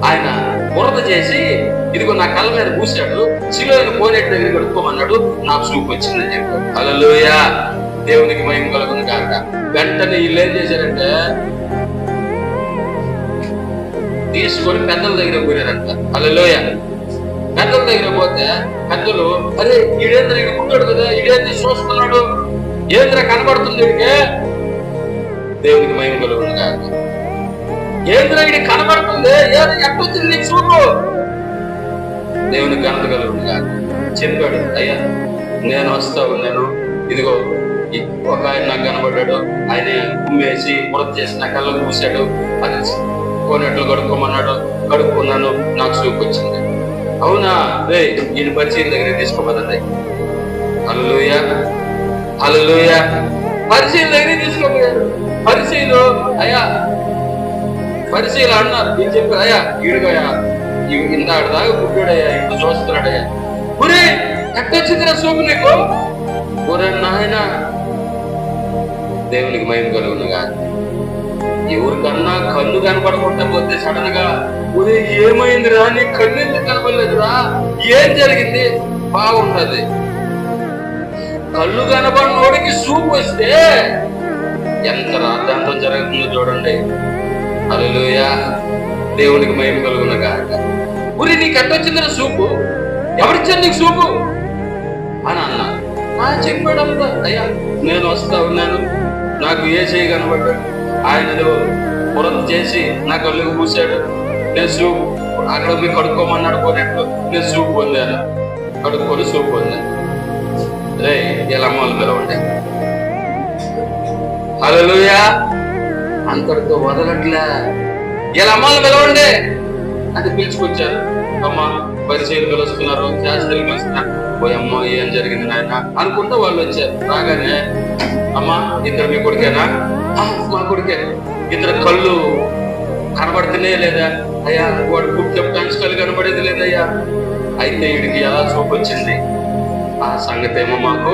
A: ఆయన బురద చేసి ఇదిగో నా కళ్ళ మీద పూసాడు, సిలువను కోనేటి దగ్గర కడుక్కోమన్నాడు, నాకు సూప్ వచ్చిందని చెప్పాడు. హల్లెలూయా. దేవునికి మహిమ కలుగును గాక. వెంటనే వీళ్ళు ఏం చేశారంటే తీసుకొని పెద్దల దగ్గర పోయారంట. హల్లెలూయా. పెద్దల దగ్గర పోతే పెద్దలు, అరే ఈడేంద్ర ఇక్కడ ఉంటాడు కదా, ఈడేంద్ర చూస్తున్నాడు, ఏంద్ర కనబడుతుంది వీడికే. దేవునికి మహిమ కలుగును గాక. ఏంద్ర ఇది కనబడుతుంది, ఎట్టొచ్చింది నీకు చూపు. దేవునికి ఘనత కలుగును గాక. చెప్పాడు, అయ్యా నేను వస్తా ఉన్నాను, ఇదిగో ఒక ఆయన నాకు కనబడ్డాడు, ఆయన ఉమ్మేసి బురద చేసి నా కళ్ళకు పూసాడు, అది కోనేట్లు కడుక్కోమన్నాడు, కడుక్కున్నాను, నాకు సూప్ వచ్చింది. అవునా, రే ఈయన పరిచయం దగ్గర తీసుకోబోదండి. హల్లెలూయా, హల్లెలూయా. పరిచయం దగ్గర తీసుకోపోయారు. పరిచయలు అయ్యా, పరిచయలు అన్నారు, నేను చెప్పారు, అయ్యా ఈడుగయ్యా ఇందాడదాకా గుడ్డోడయ్యా, ఇంత చూస్తున్నాడయ్యా. ఒరే ఎట్టొచ్చిందిరా సూపు నీకు? ఒరే నాయన, దేవునికి మహిమ కలుగునుగా. ఎవరికన్నా కన్ను కనపడకుండా పోతే సడన్ గా, ఒరే ఏమైందిరా, నీ కన్ను ఎందుకు కనపడలేదురా, ఏం జరిగింది? బాగుంటది. కళ్ళు కనపడినోడికి సూపు వస్తే ఎంత రాద్ధాంతం జరుగుతుందో చూడండి. హల్లెలూయా. దేవునికి మహిమ కలుగునుగా. ఊరి నీకు ఎట్టొచ్చిందిరా సూపు, ఎవరిచ్చారు నీకు సూపు అని అన్నా. చెప్పాడంతా, అయ్యా నేను వస్తా ఉన్నాను, నాకు ఏ చేయి కనబడ్డాడు, ఆయనలో బురద చేసి నా కళ్ళకు పూసాడు, నేను సూప్ అక్కడ పోయి కడుక్కోమన్నాడు పోయినట్లు, నేను సూప్ పొందాను, కడుక్కొని సూప్ పొందాను. రే ఇలా అమ్మలు పిలవండి. హల్లెలూయా. అంతటితో వదలట్లే, ఇలా అమ్మలు పిలవండి అది పిలుచుకొచ్చారు. అమ్మ పరిచయం పిలుస్తున్నారు, శాస్త్రం పిలుస్తున్నారు. పోయమ్మ ఏం జరిగింది నాయన అనుకుంటా వాళ్ళు వచ్చారు. రాగానే, అమ్మ ఇద్దరు మీ కొడుకేనా? మా కొడుకే. ఇద్దరు కళ్ళు కనబడుతూనే లేదా? అయ్యా వాడు పుట్టడానికి కళ్ళు కనబడేది లేదయ్యా. అయితే వీడికి ఎలా చూపు వచ్చింది ఆ సంగతి ఏమో మాకు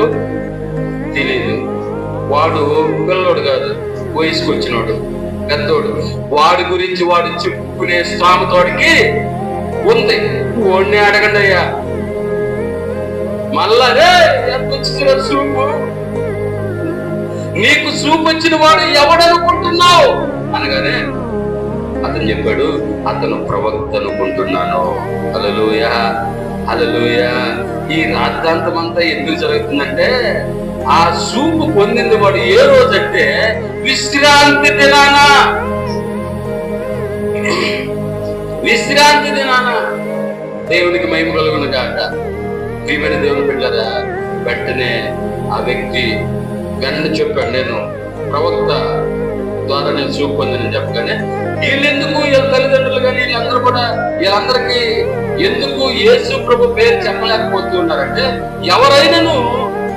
A: తెలియదు. వాడు పిల్లోడు కాదు, వయసుకు వచ్చినోడు, పెద్దోడు. వాడి గురించి వాడు చెప్పుకునే స్థామతోడికి ఉంది. వాడిని అడగండి అయ్యా. మళ్ళా ఎంత వచ్చిన సూపు, నీకు సూపు వచ్చిన వాడు ఎవడనుకుంటున్నావు అనగానే అతను చెప్పాడు, అతను ప్రవక్త అనుకుంటున్నాను. హల్లెలూయా, హల్లెలూయా. ఈ రాద్ధాంతం అంతా ఎందుకు జరుగుతుందంటే, ఆ సూపు పొందింది వాడు ఏ రోజంటే విశ్రాంతి దినాన. విశ్రాంతి దినాన. దేవునికి మహిమ కలుగును గాక. ప్రియమైన దేవుని బిడ్డలారా, వెంటనే ఆ వ్యక్తి వెంటనే చెప్పాడు, నేను ప్రవక్త ద్వారా నేను సూపు పొందని చెప్పగానే, వీళ్ళెందుకు వీళ్ళ తల్లిదండ్రులు కానీ వీళ్ళందరూ కూడా వీళ్ళందరికీ ఎందుకు యేసు ప్రభు పేరు చెప్పలేకపోతూ ఉన్నారంటే, ఎవరైనాను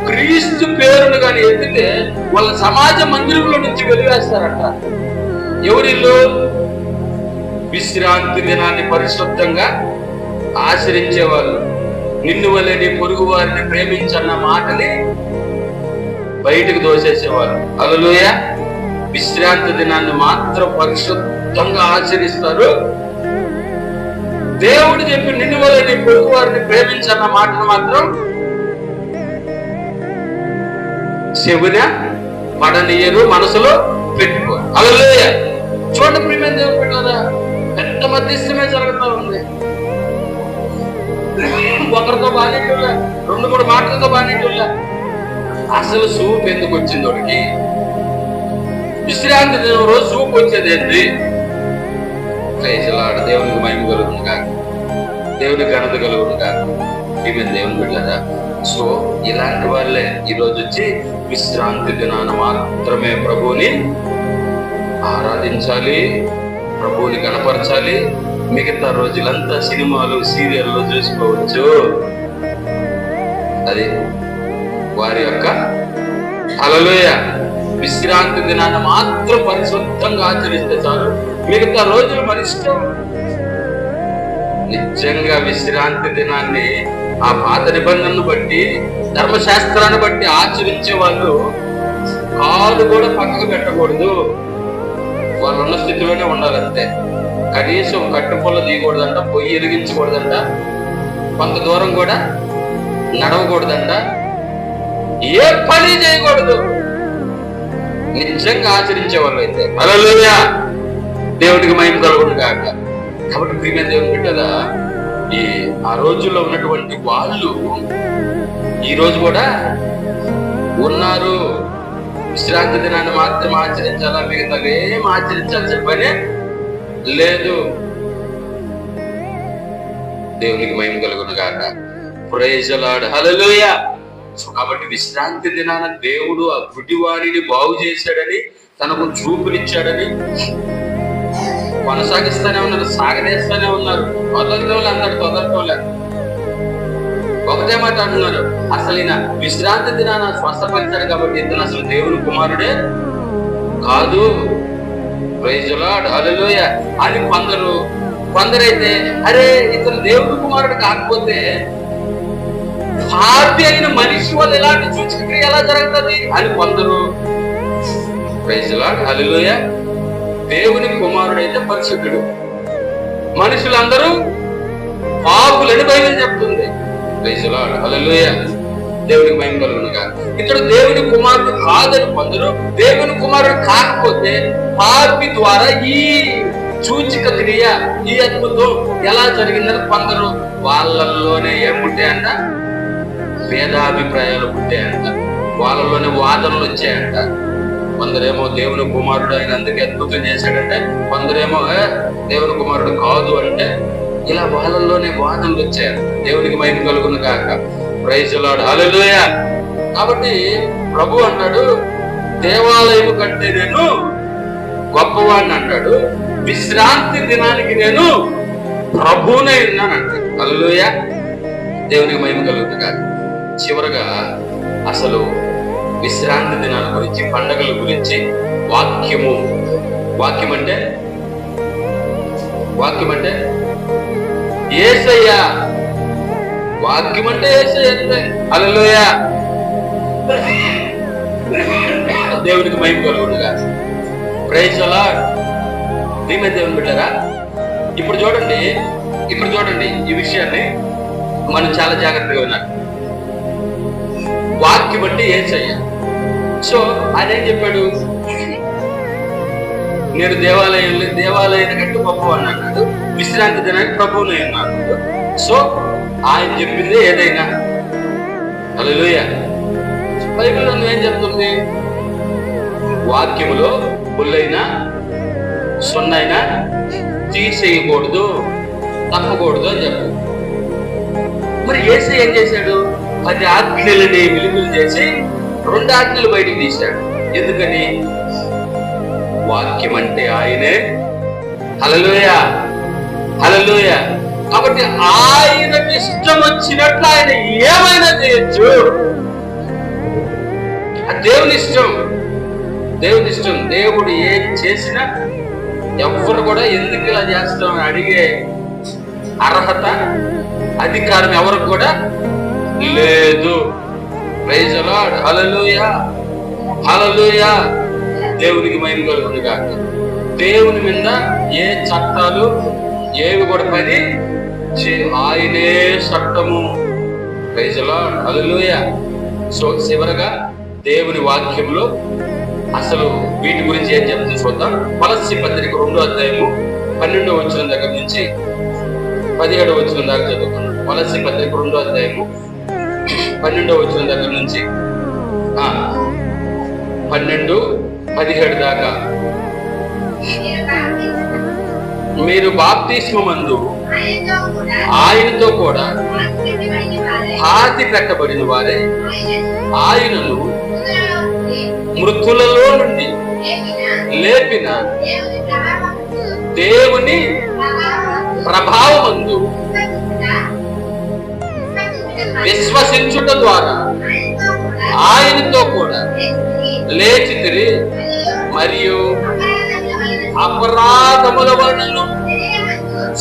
A: క్రీస్తు పేరును కానీ ఎత్తితే వాళ్ళ సమాజ మందిరంలో నుంచి వెలివేస్తారంట. ఎవరిల్లు? విశ్రాంతి దినాన్ని పరిశుద్ధంగా ఆచరించేవాళ్ళు, నిన్ను వలె నీ పొరుగు వారిని ప్రేమించన్న మాటని బయటకు దోసేసేవారు. హల్లెలూయా. విశ్రాంతి దినాన్ని మాత్రం పరిశుద్ధంగా ఆచరిస్తారు. దేవుడు చెప్పి నిన్ను వలె నీ పొరుగు వారిని ప్రేమించన్న మాటను మాత్రం చెవిన పడనీయరు, మనసులో పెట్టుకోరు. హల్లెలూయా. చూడండి ప్రియమైన దేవుని బిడ్డలారా, పెద్ద మధ్యస్థమే జరుగుతూ ఉంది. ఒకరితో బానేటోళ్ళ, 2-3 మాటలతో బానేటోళ్ళ. అసలు సూప్ ఎందుకు వచ్చింది వాడికి? విశ్రాంతి దినం రోజు సూప్ వచ్చేది ఏంటి? దేవునికి మహిమ కలుగును కాక, దేవునికి ఘనత కలుగును కాక. ఈమె దేవుని బిడ్డలారా, సో ఇలాంటి వాళ్ళే ఈరోజు వచ్చి విశ్రాంతి దినాన మాత్రమే ప్రభువుని ఆరాధించాలి, ప్రభువుని కనపరచాలి. మిగతా రోజులంతా సినిమాలు, సీరియల్లో చూసుకోవచ్చు. అది వారి యొక్క హల్లెలూయా. విశ్రాంతి దినాన్ని మాత్రం పరిశుద్ధంగా ఆచరిస్తే చాలు, మిగతా రోజులు మన ఇష్టం. నిజంగా విశ్రాంతి దినాన్ని ఆ పాత నిబంధనను బట్టి, ధర్మశాస్త్రాన్ని బట్టి ఆచరించే వాళ్ళు కాలు కూడా పక్కకు పెట్టకూడదు. వాళ్ళు ఉన్న స్థితిలోనే ఉండాలంతే. కనీసం కట్టుపొల్ల తీయకూడదంట, పొయ్యి వెలిగించకూడదంట, కొంత దూరం కూడా నడవకూడదంట, ఏ పని చేయకూడదు. నిజంగా ఆచరించే వాళ్ళు అయితే హల్లెలూయా, దేవుడికి మహిమ కలుగును గాక. కాబట్టి ప్రియమైన దేవుని బిడ్డలారా, ఆ రోజుల్లో ఉన్నటువంటి వాళ్ళు ఈ రోజు కూడా ఉన్నారు. విశ్రాంతి దినాన్ని మాత్రం ఆచరించాలా, మిగతా ఏం ఆచరించాల్సిన పనే లేదు. దేవునికి మహిమ కలుగును గాక. Praise the lord. హల్లెలూయా. కాబట్టి విశ్రాంతి దినాన దేవుడు ఆ గుడ్డివాడిని బాగు చేశాడని, తనకు చూపునిచ్చాడని కొనసాగిస్తానే ఉన్నారు, సాగనేస్తానే ఉన్నారు. వదలటోళ్ళు అన్నాడు, వదలటోళ్ళ ఒకటే మాట అంటున్నారు, అసలు ఈయన విశ్రాంతి దినాన స్వస్థపరిచాడు కాబట్టి ఇతను అసలు దేవుని కుమారుడే కాదు. Praise the lord. హల్లెలూయా. అని కొందరైతే అరే ఇతను దేవుని కుమారుడు కాకపోతే పాపి అయిన మనిషి వల్ల ఎలాంటి సూచక్రియ ఎలా జరుగుతుంది అని కొందరు. Praise the lord. హల్లెలూయా. దేవుని కుమారుడైతే పరిశుద్ధుడు, మనుషులందరూ పాపులని బైబిల్ చెప్తుంది. Praise the lord. హల్లెలూయా. దేవునికి మహిమ కలుగును గాక. ఇతడు దేవుని కుమారుడు కాదని కొందరు, దేవుని కుమారుడు కాకపోతే పాపి ద్వారా ఈ సూచిక క్రియ, ఈ అద్భుతం ఎలా జరిగిందని కొందరు. వాళ్ళల్లోనే ఏముంటాయంట? భేదాభిప్రాయాలు పుట్టాయంట, వాళ్ళలోనే వాదనలు వచ్చాయంట. కొందరేమో దేవుని కుమారుడు ఆయన అందుకే అద్భుతం చేశాడంటే, కొందరేమో దేవుని కుమారుడు కాదు అంటే, ఇలా వాళ్ళల్లోనే వాదనలు వచ్చాయంట. దేవునికి మహిమ కలుగును గాక. Praise the lord. హల్లెలూయా. కాబట్టి ప్రభు అంటాడు, దేవాలయం కంటే నేను గొప్పవాడిని అంటాడు, విశ్రాంతి దినానికి నేను ప్రభువునై ఉన్నాను అంటాడు. హల్లెలూయా. దేవునికి మహిమ కలుగును గాక. చివరగా అసలు విశ్రాంతి దినాల గురించి, పండగల గురించి వాక్యం అంటే యేసయ్య. వాక్యం అంటే యేసయ్య. హల్లెలూయా. దేవునికి మహిమ కలుగును గాక. Praise the lord. ప్రియమైన దేవుని బిడ్డలారా, ఇప్పుడు చూడండి ఈ విషయాన్ని మనం చాలా జాగ్రత్తగా ఉన్నాం. వాక్యం అంటే యేసయ్య. సో ఆయన ఏం చెప్పాడు? నేను దేవాలయం కంటే గొప్పవాడిని అన్నాడు, విశ్రాంతి దినానికి ప్రభువుని అన్నాడు. సో ఆయన చెప్పింది ఏదైనా. హల్లెలూయా. బైబిల్లో ఏం చెప్తుంది? వాక్యములో పుల్లైనా సున్నైనా తీసేయకూడదు, తప్పకూడదు అని చెప్పు. మరి యేసయ్య ఏం చేశాడు? 10 ఆజ్ఞలని విలువలు చేసి 2 ఆజ్ఞలు బయటికి తీశాడు. ఎందుకని? వాక్యం అంటే ఆయనే. హల్లెలూయా. హల్లెలూయా. కాబట్టి ఆయనకి ఇష్టం వచ్చినట్లు ఆయన ఏమైనా చేయొచ్చు. దేవుని ఇష్టం. దేవుడు ఏం చేసినా ఎవ్వరు కూడా ఎందుకు ఇలా చేస్తామని అడిగే అర్హత అధికారం ఎవరికి కూడా లేదు. Praise the lord. Hallelujah, hallelujah. దేవునికి మహిమ కలుగును గాక. దేవుని మీద ఏ చట్టాలు ఏవి కూడా పని ఆయనే చట్టము. Praise the lord. హల్లెలూయా. సో చివరగా దేవుని వాక్యంలో అసలు వీటి గురించి ఏం చెప్తుంది చూద్దాం. కొలస్సీ పత్రిక 2వ అధ్యాయము 12వ వచనం దగ్గర నుంచి 17వ వచనం దాకా చదువుకున్నాం. కొలస్సీ పత్రిక 2వ అధ్యాయము 12వ వచనం దగ్గర నుంచి 12-17 దాకా. మీరు బాప్తిస్మమందు ఆయనతో కూడా పాతి పెట్టబడిన వారే ఆయనను మృతులలో నుండి లేపిన దేవుని ప్రభావమందు విశ్వసించుట ద్వారా ఆయనతో కూడా లేచితిరి, మరియు అపరాధముల వలన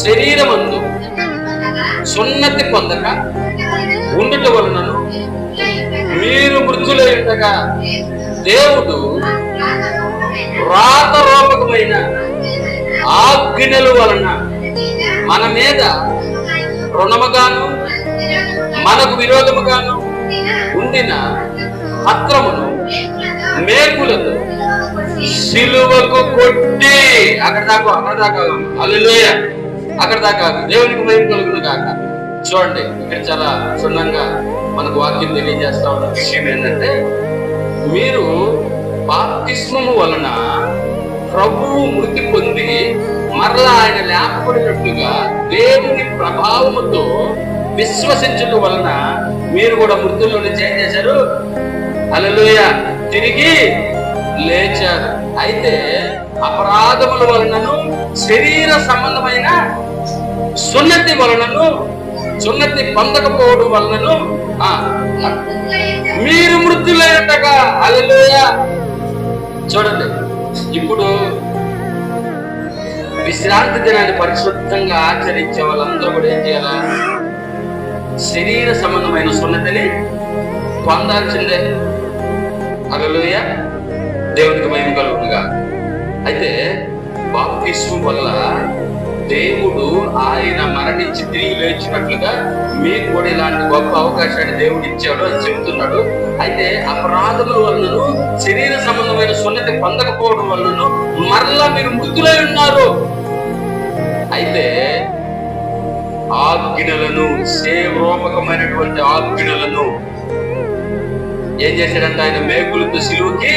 A: శరీరమందు సున్నతి పొందక ఉండుట వలనను మీరు మృతులై ఉండగా దేవుడు రాతరూపకమైన ఆజ్ఞల వలన మన మీద రుణముగాను మనకు విరోధముగాను ఉండిన పత్రమును మేకులతో సిలువకు కొట్టి అక్కడ దాకా హల్లెలూయా, అక్కడ దాకా. దేవునికి మహిమ కలుగును గాక. చూడండి, ఇక్కడ చాలా క్షుణ్ణంగా మనకు వాక్యం తెలియజేస్తా ఉన్న విషయం ఏంటంటే, మీరు బాప్తిస్మము వలన ప్రభువు మృతి పొంది మరలా ఆయన లేపబడినట్లుగా దేవుని ప్రభావముతో విశ్వసించడం వలన మీరు కూడా మృతుల్లో నుంచి ఏం చేశారు? హల్లెలూయా, తిరిగి లేచారు. అయితే అపరాధముల వలనను శరీర సంబంధమైన సున్నతి వలనను సున్నతి పొందకపోవడం వలనను మీరు మృతులై ఉండగా. హల్లెలూయా. చూడండి, ఇప్పుడు విశ్రాంతి దినాన్ని పరిశుద్ధంగా ఆచరించే వాళ్ళందరూ కూడా ఏం చేయాలా? శరీర సంబంధమైన సున్నతిని పొందాల్సిందే. హల్లెలూయా, దేవునికి మహిమ కలుగునుగా. అయితే బాప్తిస్మం వల్ల దేవుడు ఆయన మరణించి తిరిగి లేచినట్లుగా మీకు కూడా ఇలాంటి గొప్ప అవకాశాన్ని దేవుడు ఇచ్చాడు అని చెబుతున్నాడు. అయితే అపరాధముల వలనను శరీర సంబంధమైన సున్నతి పొందకపోవడం వలనను మరలా మీరు మృతులై ఉన్నారు. అయితే ఆజ్ఞలను, సేవరూపకమైనటువంటి ఆజ్ఞలను ఏం చేశాడంటే ఆయన మేకులతో సిలువకి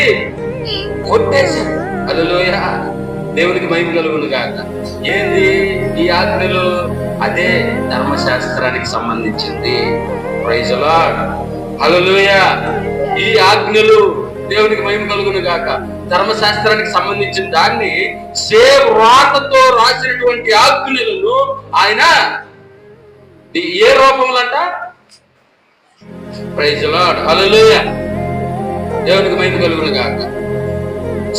A: కొట్టేశాడు. హల్లెలూయా, దేవునికి మహిమ కలుగును గాక. ఏంది ఈ ఆజ్ఞలు? అదే ధర్మశాస్త్రానికి సంబంధించింది. Praise the lord. హల్లెలూయా. ఈ ఆజ్ఞలు దేవునికి మహిమ కలుగును గాక. ధర్మశాస్త్రానికి సంబంధించిన దాన్ని రాతతో రాసినటువంటి ఆజ్ఞలను ఆయన ఏ రూపంలో అంట? Praise the lord. హల్లెలూయా, దేవునికి మహిమ కలుగును గాక.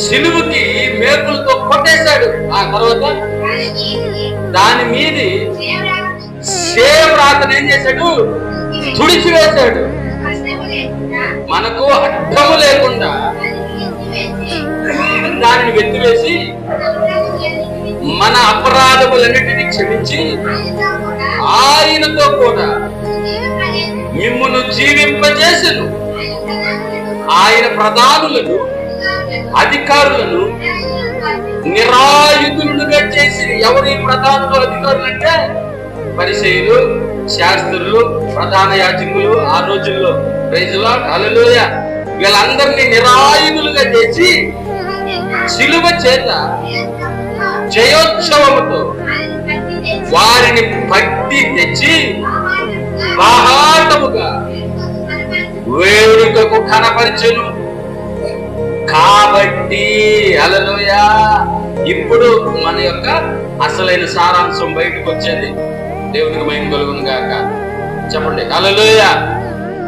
A: సిలువకి మేకులతో కొట్టేశాడు. ఆ తర్వాత దాని మీది రాతను ఏం చేశాడు? తుడిచివేశాడు. మనకు అడ్డము లేకుండా దానిని వెత్తివేసి మన అపరాధములన్నిటినీ క్షమించి ఆయనతో కూడా మిమ్మును జీవింపజేసెను. ఆయన ప్రధానులను, అధికారులను నిరాయుధులుగా చేసి, ఎవరు ఈ ప్రధానులు, అధికారులు అంటే పరిసయ్యులు, శాస్త్రులు, ప్రధాన యాజకులు ఆ రోజుల్లో. Praise the lord. హల్లెలూయా. వీళ్ళందరినీ నిరాయుధులుగా చేసి సిలువ చేత జయోత్సవముతో వారిని పట్టి తెచ్చి బాహాటముగా వేడుకకు కనపరిచెను. కాబట్టి హల్లెలూయా, ఇప్పుడు మన యొక్క అసలైన సారాంశం బయటకు వచ్చేది. దేవునికి మహిమ కలుగును గాక. చెప్పండి హల్లెలూయా.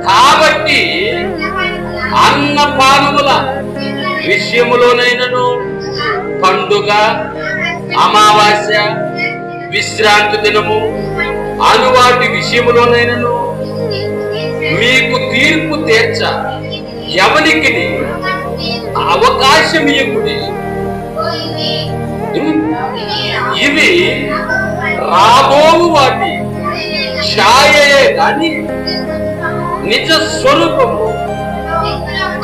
A: కాబట్టి అన్నపానముల విషయములోనైనను, పండుగ, అమావాస్య, విశ్రాంతి దినము, అను వాటి విషయములోనైనను మీకు తీర్పు తీర్చ ఎవరికి అవకాశం ఇవ్వకుడి. ఇవి రాబోవు వాటి ఛాయయే కానీ నిజ స్వరూపము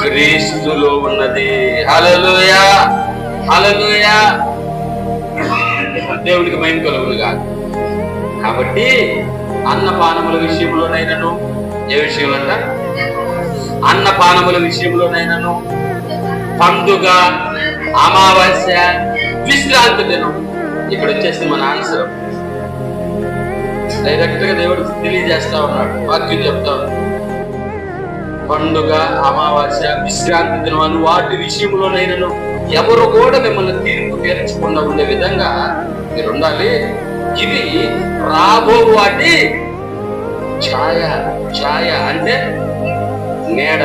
A: క్రీస్తులో ఉన్నది. హల్లెలూయా, హల్లెలూయా. దేవునికి మహిమ కలుగునుగా. కాబట్టి అన్నపానముల విషయంలోనైనను, ఏ విషయంలో అంట? అన్నపానముల విషయంలోనైనను, పండుగ, అమావాస్య, విశ్రాంతి దినం. ఇక్కడ వచ్చేసి మన ఆన్సర్ డైరెక్ట్ గా దేవుడు తెలియజేస్తా ఉన్నాడు, వాక్యం చెప్తా ఉన్నాడు. పండుగ, అమావాస్య, విశ్రాంతి దినం అని వాటి విషయంలోనైనను ఎవరు కూడా మిమ్మల్ని తీర్పు తీర్చకుండా ఉండే విధంగా మీరు ఉండాలి. ఇవి రాబో వాటి ఛాయ. ఛాయ అంటే నీడ.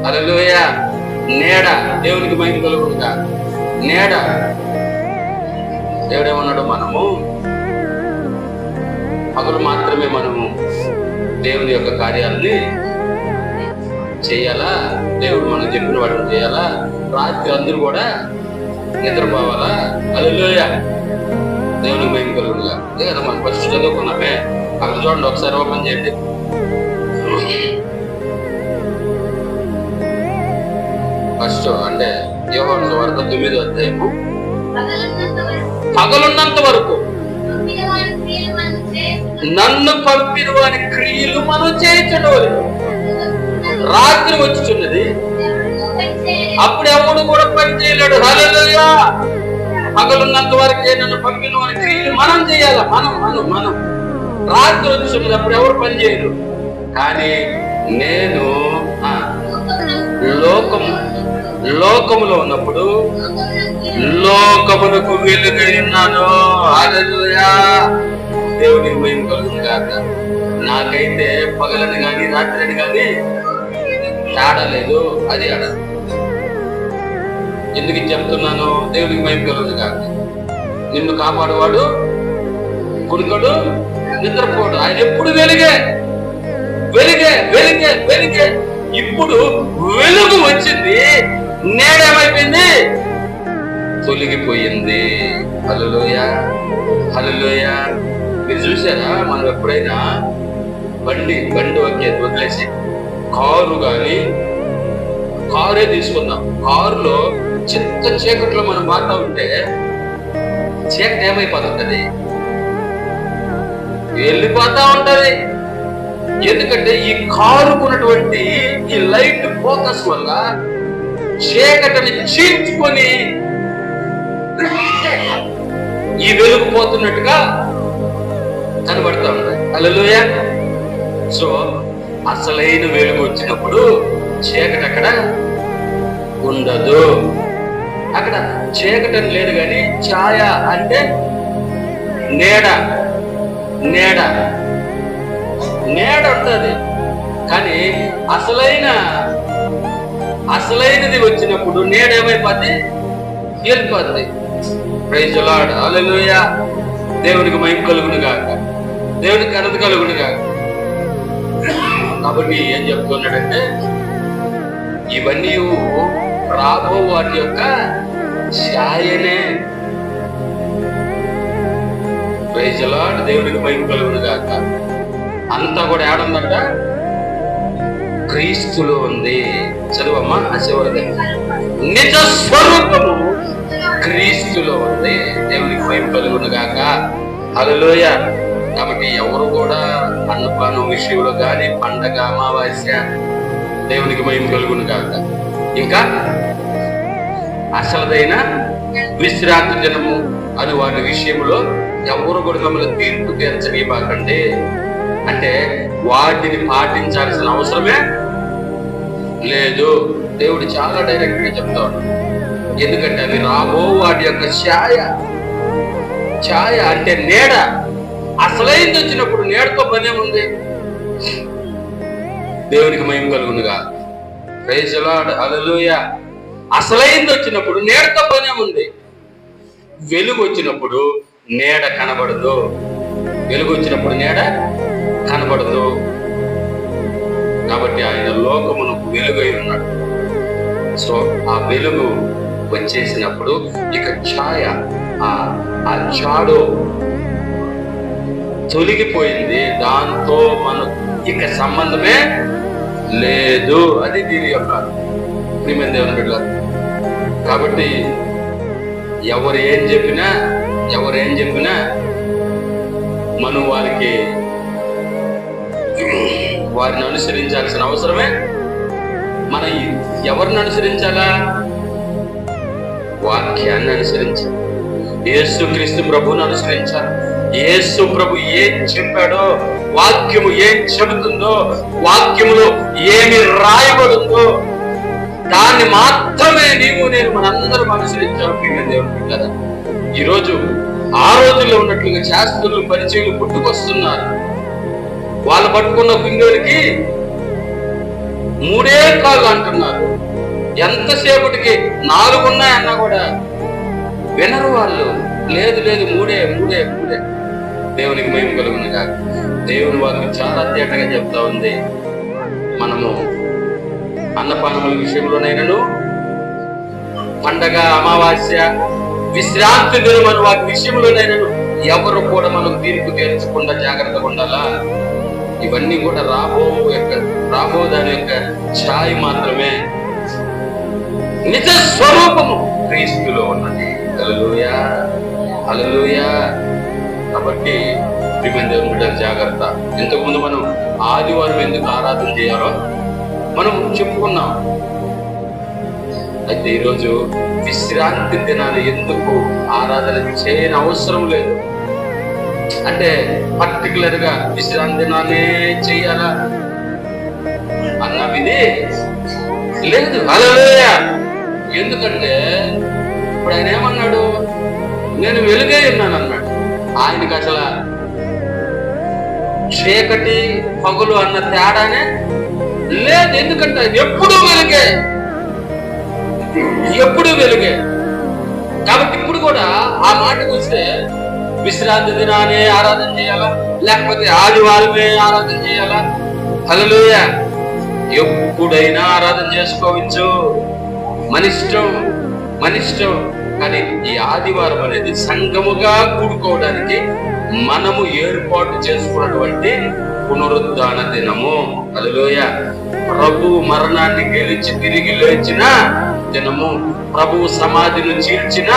A: హల్లెలూయా, నీడ. దేవునికి మహిమ కలుగునుగా. నీడ. దేవుడేమన్నాడు? మనము పగలు మాత్రమే మనము దేవుని యొక్క కార్యాలని చేయాలా, దేవుడు మనం చెప్పిన వాటిని చేయాలా, రాత్రి అందరూ కూడా నిద్రపోవాలా. హల్లెలూయా, దేవునికి మహిమ కలుగునుగా. అదే కదా మనం ఫస్ట్ చదువుకున్నామే. అక్కడ చూడండి, ఒకసారి ఓపెన్ చేయండి. ఫస్ట్ అంటే యోహాను సువార్త 9వ అధ్యాయము. పగలున్నంత వరకు నన్ను పంపిన వారి క్రియలు మనం చేయటం. రాత్రి వచ్చుచున్నది, అప్పుడు ఎవడు కూడా పని చేయలేడు. హల్లెలూయా. పగలున్నంత వరకే నన్ను పంపిన వారి క్రియలు మనం చేయాలి. మనం మనం మనం రాత్రి వచ్చుచున్నది, అప్పుడు ఎవరు పని చేయరు. కానీ నేను లోకములో ఉన్నప్పుడు లోకమునకు వెలుగై ఉన్నాను. హల్లెలూయా, దేవునికి మహిమ కలుగును గాక. నాకైతే పగలని కానీ రాత్రిని కానీ తేడా లేదు. అది ఆడ ఎందుకు చెప్తున్నాను? దేవునికి మహిమ కలుగును గాక. నిన్ను కాపాడువాడు కునుకడు, నిద్రపోడు. ఆయన ఎప్పుడు వెలుగే, వెలుగే, వెలుగే, వెలుగే. ఇప్పుడు వెలుగు వచ్చింది, నేడేమైపోయింది? తొలగిపోయింది. హల్లెలూయా, హల్లెలూయా. మీరు చూసారా, మనం ఎప్పుడైనా బండి వదిలేసి కారు కానీ కారే తీసుకుందాం. కారులో చిత్త చీకట్లో మనం మారుతా ఉంటే చీకటి ఏమైపోతుంది? వెళ్ళిపోతా ఉంటది. ఎందుకంటే ఈ కారుకున్నటువంటి ఈ లైట్ ఫోకస్ వల్ల చీకటిని చీల్చుకొని ఈ వెలుగు పోతున్నట్టుగా కనబడతా ఉంటాయి. హల్లెలూయా. సో అసలైన వెలుగు వచ్చినప్పుడు చీకటి అక్కడ ఉండదు. అక్కడ చీకటి లేదు, కానీ ఛాయ అంటే నీడ. నీడ నీడ ఉంటుంది. కానీ అసలైనది వచ్చినప్పుడు నీడ ఏమైపోద్ది? వెళ్ళిపోద్ది. Praise the lord. హల్లెలూయా. దేవునికి మహిమ కలుగును గాక. దేవునికి ఘనత కలుగును గాక. కాబట్టి ఏం చెప్తున్నాడంటే, ఇవన్నీ రాబో వాటి యొక్క ఛాయనే. Praise the lord. దేవునికి మహిమ కలుగును గాక. అంతా కూడా ఏడుందంట? క్రీస్తులో ఉంది. చదువమ్మా ఆ చివరిది. నిజ స్వరూపము క్రీస్తులో ఉంది. దేవునికి మహిమ కలుగును గాక. హల్లెలూయా. కాబట్టి ఎవరు కూడా అన్నపానం విషయంలో కానీ, పండగ, అమావాస్య, దేవునికి మహిమ కలుగును గాక. ఇంకా అసలదైన విశ్రాంతి దినము అని వాటి విషయంలో ఎవరు కూడా మమ్మల్ని తీర్పు తీర్చనివ్వకండి. అంటే వాటిని పాటించాల్సిన అవసరమే లేదు. దేవుడు చాలా డైరెక్ట్ గా చెప్తా ఉన్నాడు. ఎందుకంటే అవి రాబో వాటి యొక్క ఛాయ. ఛాయ అంటే నీడ. అసలైంది వచ్చినప్పుడు నీడతో పనే ఉంది. దేవునికి మహిమ కలుగునుగా. Praise the lord. హల్లెలూయా. అసలైంది వచ్చినప్పుడు నీడతో పనే ఉంది. వెలుగు వచ్చినప్పుడు నీడ కనబడదు. వెలుగు వచ్చినప్పుడు నీడ కనబడదు. కాబట్టి ఆయన లోకమునకు వెలుగై ఉన్నాడు. సో ఆ వెలుగు వచ్చేసినప్పుడు ఇక ఛాయ, ఆ చాడు తొలగిపోయింది. దాంతో మనకు ఇక సంబంధమే లేదు. అది దీని యొక్క ప్రియమైన దేవుని బిడ్డలారా. కాబట్టి ఎవరు ఏం చెప్పినా మనం వారిని అనుసరించాల్సిన అవసరమే. మనం ఎవరిని అనుసరించాలా? వాక్యాన్ని అనుసరించాలి. యేసు క్రీస్తు ప్రభువుని అనుసరించాలి. యేసు ప్రభు ఏం చెప్పాడో, వాక్యము ఏం చెబుతుందో, వాక్యములో ఏమి రాయబడిందో దాన్ని మాత్రమే నేను మనందరం అనుసరించాలి. దేవుడు కదా, ఈరోజు ఆ రోజుల్లో ఉన్నట్లుగా శాస్త్రులు పరిచయులు పుట్టుకొస్తున్నారు. వాళ్ళు పట్టుకున్న పింగళికి 3 కాళ్ళు అంటున్నారు. ఎంతసేపటికి 4 ఉన్నాయన్నా కూడా వినరు వాళ్ళు. లేదు 3. దేవునికి మహిమ కలుగును గాక. దేవుని వారికి చాలా తేటగా చెప్తా ఉంది. మనము అన్నపానముల విషయంలోనైనాను, పండగ, అమావాస్య, విశ్రాంతి దినముల వాటి విషయంలోనైనాను ఎవరు కూడా మనకు తీర్పు తీర్చకుండా జాగ్రత్తగా ఉండాలా. ఇవన్నీ కూడా రాబో దాని యొక్క ఛాయ మాత్రమే. నిజ స్వరూపము క్రీస్తులో ఉన్నది. హల్లెలూయా, హల్లెలూయా. కాబట్టి జాగ్రత్త. ఇంతకుముందు మనం ఆదివారం ఎందుకు ఆరాధన చేయాలో మనం చెప్పుకున్నాం. అయితే ఈరోజు విశ్రాంతి దినాన్ని ఎందుకు ఆరాధన చేయని అవసరం లేదు. అంటే పర్టికులర్ గా విశ్రాంతి దినాన్ని చెయ్యాలా అన్న విధి లేదు. హల్లెలూయా. ఎందుకంటే ఇప్పుడు ఆయన ఏమన్నాడు? నేను వెలుగే ఉన్నాను అన్నాడు. ఆయనకి అసలు చీకటి పగులు అన్న తేడానే లేదు. ఎందుకంటే ఎప్పుడు వెలుగే. కాబట్టి ఇప్పుడు కూడా ఆ మాటకు వస్తే విశ్రాంతి దినాన్ని ఆరాధన చేయాలా, లేకపోతే ఆదివారమే ఆరాధన చేయాలా? హల్లెలూయా. ఎప్పుడైనా ఆరాధన చేసుకోవచ్చు, మన ఇష్టం. కానీ ఈ ఆదివారం అనేది సంఘముగా కూడుకోవడానికి మనము ఏర్పాటు చేసుకున్నటువంటి పునరుద్ధాన దినము. హల్లెలూయా. ప్రభు మరణాన్ని గెలిచి తిరిగి లేచిన దినము, ప్రభు సమాధిని చీల్చిన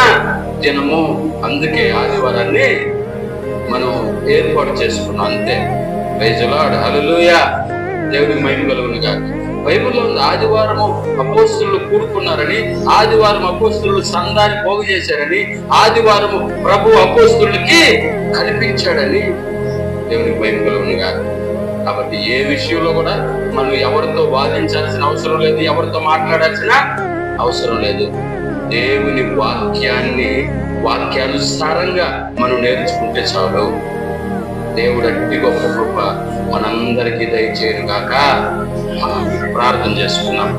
A: దినము. అందుకే ఆదివారాన్ని మనం ఏర్పాటు చేసుకున్నాం. అంతే. Praise the lord. హల్లెలూయా. దేవుడికి మహిమ కలుగును గాక. బైబిల్లో ఉంది ఆదివారము అపోస్తలులు కూడుకున్నారని, ఆదివారం అపోస్తలులు సందాన్ని పోగు చేశారని, ఆదివారము ప్రభు అపోస్తలులకి కనిపించాడని. దేవునికి మహిమ కలుగును గాక. కాబట్టి ఏ విషయంలో కూడా మనం ఎవరితో వాదించాల్సిన అవసరం లేదు, ఎవరితో మాట్లాడాల్సిన అవసరం లేదు. దేవుని వాక్యానుసారంగా మనం నేర్చుకుంటే చాలు. దేవుడు అట్టి గొప్ప కృప మనందరికీ దయచేయను గాక. ప్రార్థన చేసుకున్నాం.